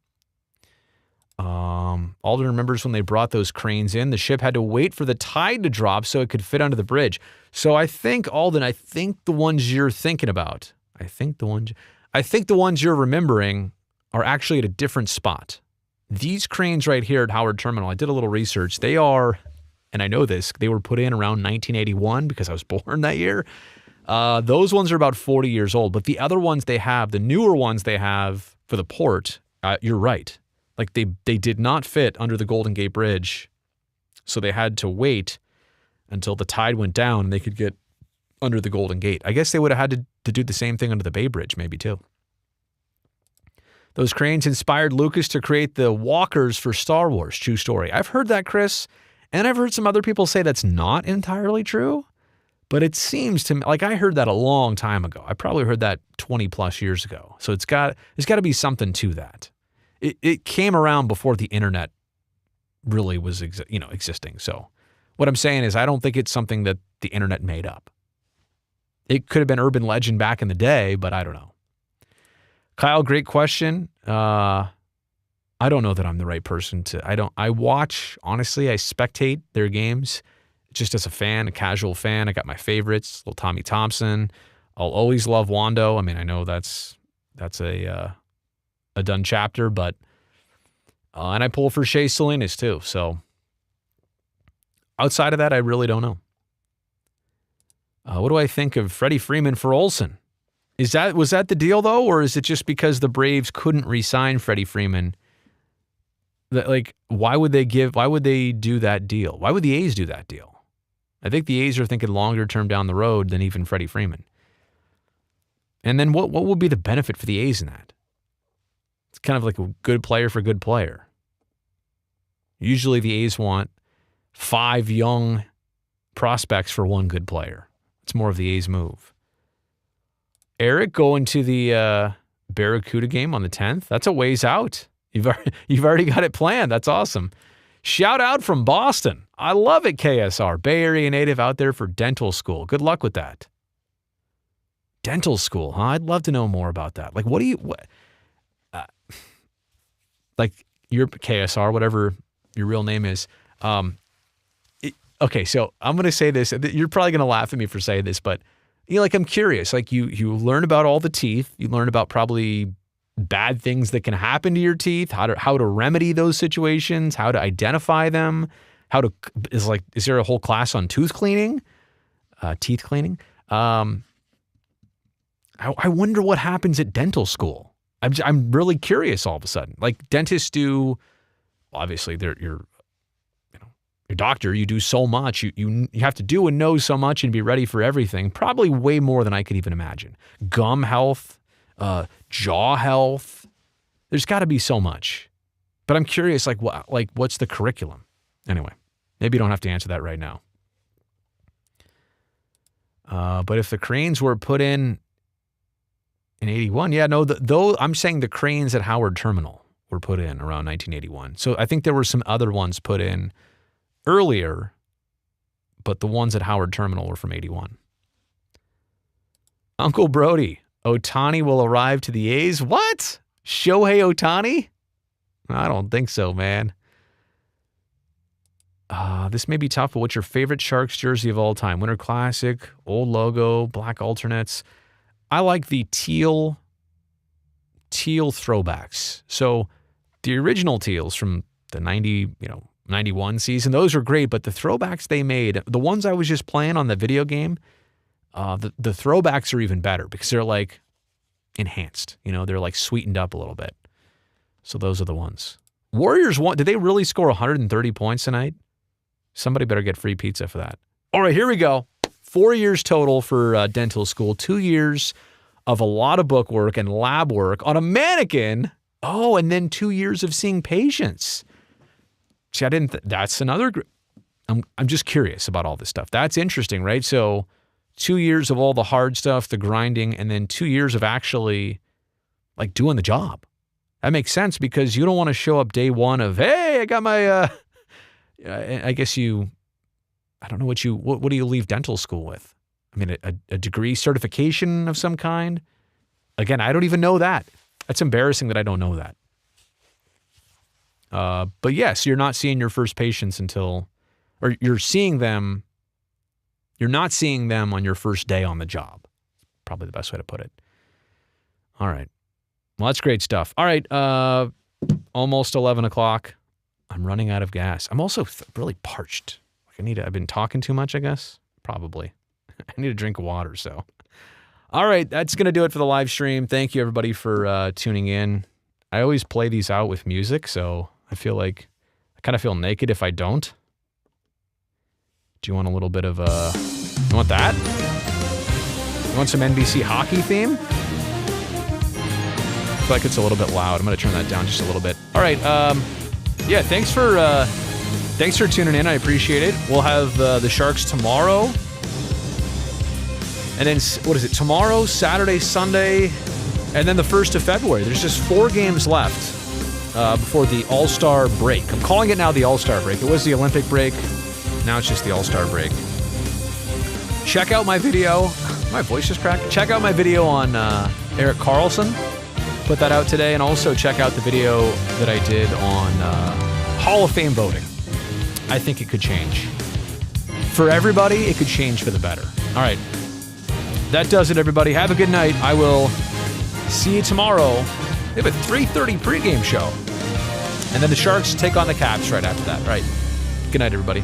Alden remembers when they brought those cranes in, the ship had to wait for the tide to drop so it could fit under the bridge. So I think, Alden, the ones you're thinking about, I think the ones you're remembering are actually at a different spot. These cranes right here at Howard Terminal, I did a little research. They are, and I know this, they were put in around 1981 because I was born that year. Those ones are about 40 years old, but the other ones they have, the newer ones they have for the port, you're right. Like they did not fit under the Golden Gate Bridge, so they had to wait until the tide went down and they could get under the Golden Gate. I guess they would have had to do the same thing under the Bay Bridge, maybe too. Those cranes inspired Lucas to create the walkers for Star Wars. True story. I've heard that, Chris, and I've heard some other people say that's not entirely true, but it seems to me, like I heard that a long time ago. I probably heard that 20 plus years ago. So there's got to be something to that. It came around before the internet really was existing. So what I'm saying is I don't think it's something that the internet made up. It could have been urban legend back in the day, but I don't know. Kyle, great question. I don't know that I'm the right person I watch, honestly, I spectate their games just as a fan, a casual fan. I got my favorites, little Tommy Thompson. I'll always love Wando. I mean, I know that's a done chapter, but and I pull for Shea Salinas too. So outside of that, I really don't know. What do I think of Freddie Freeman for Olsen? Was that the deal though, or is it just because the Braves couldn't re-sign Freddie Freeman Like, why would they do that deal? Why would the A's do that deal? I think the A's are thinking longer term down the road than even Freddie Freeman. And then what will be the benefit for the A's in that? It's kind of like a good player for good player. Usually the A's want 5 young prospects for 1 good player. It's more of the A's move. Eric going to the Barracuda game on the 10th. That's a ways out. You've already got it planned. That's awesome. Shout out from Boston. I love it, KSR. Bay Area native out there for dental school. Good luck with that. Dental school, huh? I'd love to know more about that. Like, like your KSR, whatever your real name is. Okay, so I'm going to say this. You're probably going to laugh at me for saying this, but like, I'm curious. Like, you learn about all the teeth. You learn about probably bad things that can happen to your teeth, how to remedy those situations, how to identify them, is there a whole class on teeth cleaning? I wonder what happens at dental school. I'm really curious all of a sudden. Like, dentists do, obviously your doctor, you do so much. You have to do and know so much and be ready for everything. Probably way more than I could even imagine. Gum health, jaw health. There's got to be so much. But I'm curious, what's the curriculum? Anyway, maybe you don't have to answer that right now. But if the cranes were put in 81, though I'm saying the cranes at Howard Terminal were put in around 1981. So I think there were some other ones put in earlier, but the ones at Howard Terminal were from 81. Uncle Brody, Ohtani will arrive to the A's. What? Shohei Ohtani? I don't think so, man. This may be tough, but what's your favorite Sharks jersey of all time? Winter Classic, old logo, black alternates. I like the teal throwbacks. So the original teals from the 91 season, those are great, but the throwbacks they made, the ones I was just playing on the video game, the throwbacks are even better because they're like enhanced. They're like sweetened up a little bit. So those are the ones. Warriors won. Did they really score 130 points tonight? Somebody better get free pizza for that. All right, here we go. 4 years total for dental school. 2 years of a lot of book work and lab work on a mannequin. Oh, and then 2 years of seeing patients. See, that's another. I'm just curious about all this stuff. That's interesting, right? So 2 years of all the hard stuff, the grinding, and then 2 years of actually like doing the job. That makes sense because you don't want to show up day one of, hey, I got my, I guess I don't know what do you leave dental school with? I mean, a degree certification of some kind? Again, I don't even know that. That's embarrassing that I don't know that. But yes, you're not seeing your first patients or you're seeing them, you're not seeing them on your first day on the job. Probably the best way to put it. All right. Well, that's great stuff. All right. Almost 11 o'clock. I'm running out of gas. I'm also really parched. I've been talking too much, I guess. Probably. I need a drink of water, so. All right. That's going to do it for the live stream. Thank you, everybody, for tuning in. I always play these out with music, so I kind of feel naked if I don't. Do you want a little bit of you want that? You want some NBC hockey theme? I feel like it's a little bit loud. I'm going to turn that down just a little bit. All right. Yeah, thanks for tuning in. I appreciate it. We'll have the Sharks tomorrow. And then, what is it? Tomorrow, Saturday, Sunday, and then the 1st of February. There's just 4 games left before the All-Star break. I'm calling it now the All-Star break. It was the Olympic break. Now it's just the All-Star break. Check out my video. My voice just cracked. Check out my video on Erik Karlsson. Put that out today. And also check out the video that I did on Hall of Fame voting. I think it could change. For everybody, it could change for the better. All right. That does it, everybody. Have a good night. I will see you tomorrow. We have a 3:30 pregame show. And then the Sharks take on the Caps right after that. All right. Good night, everybody.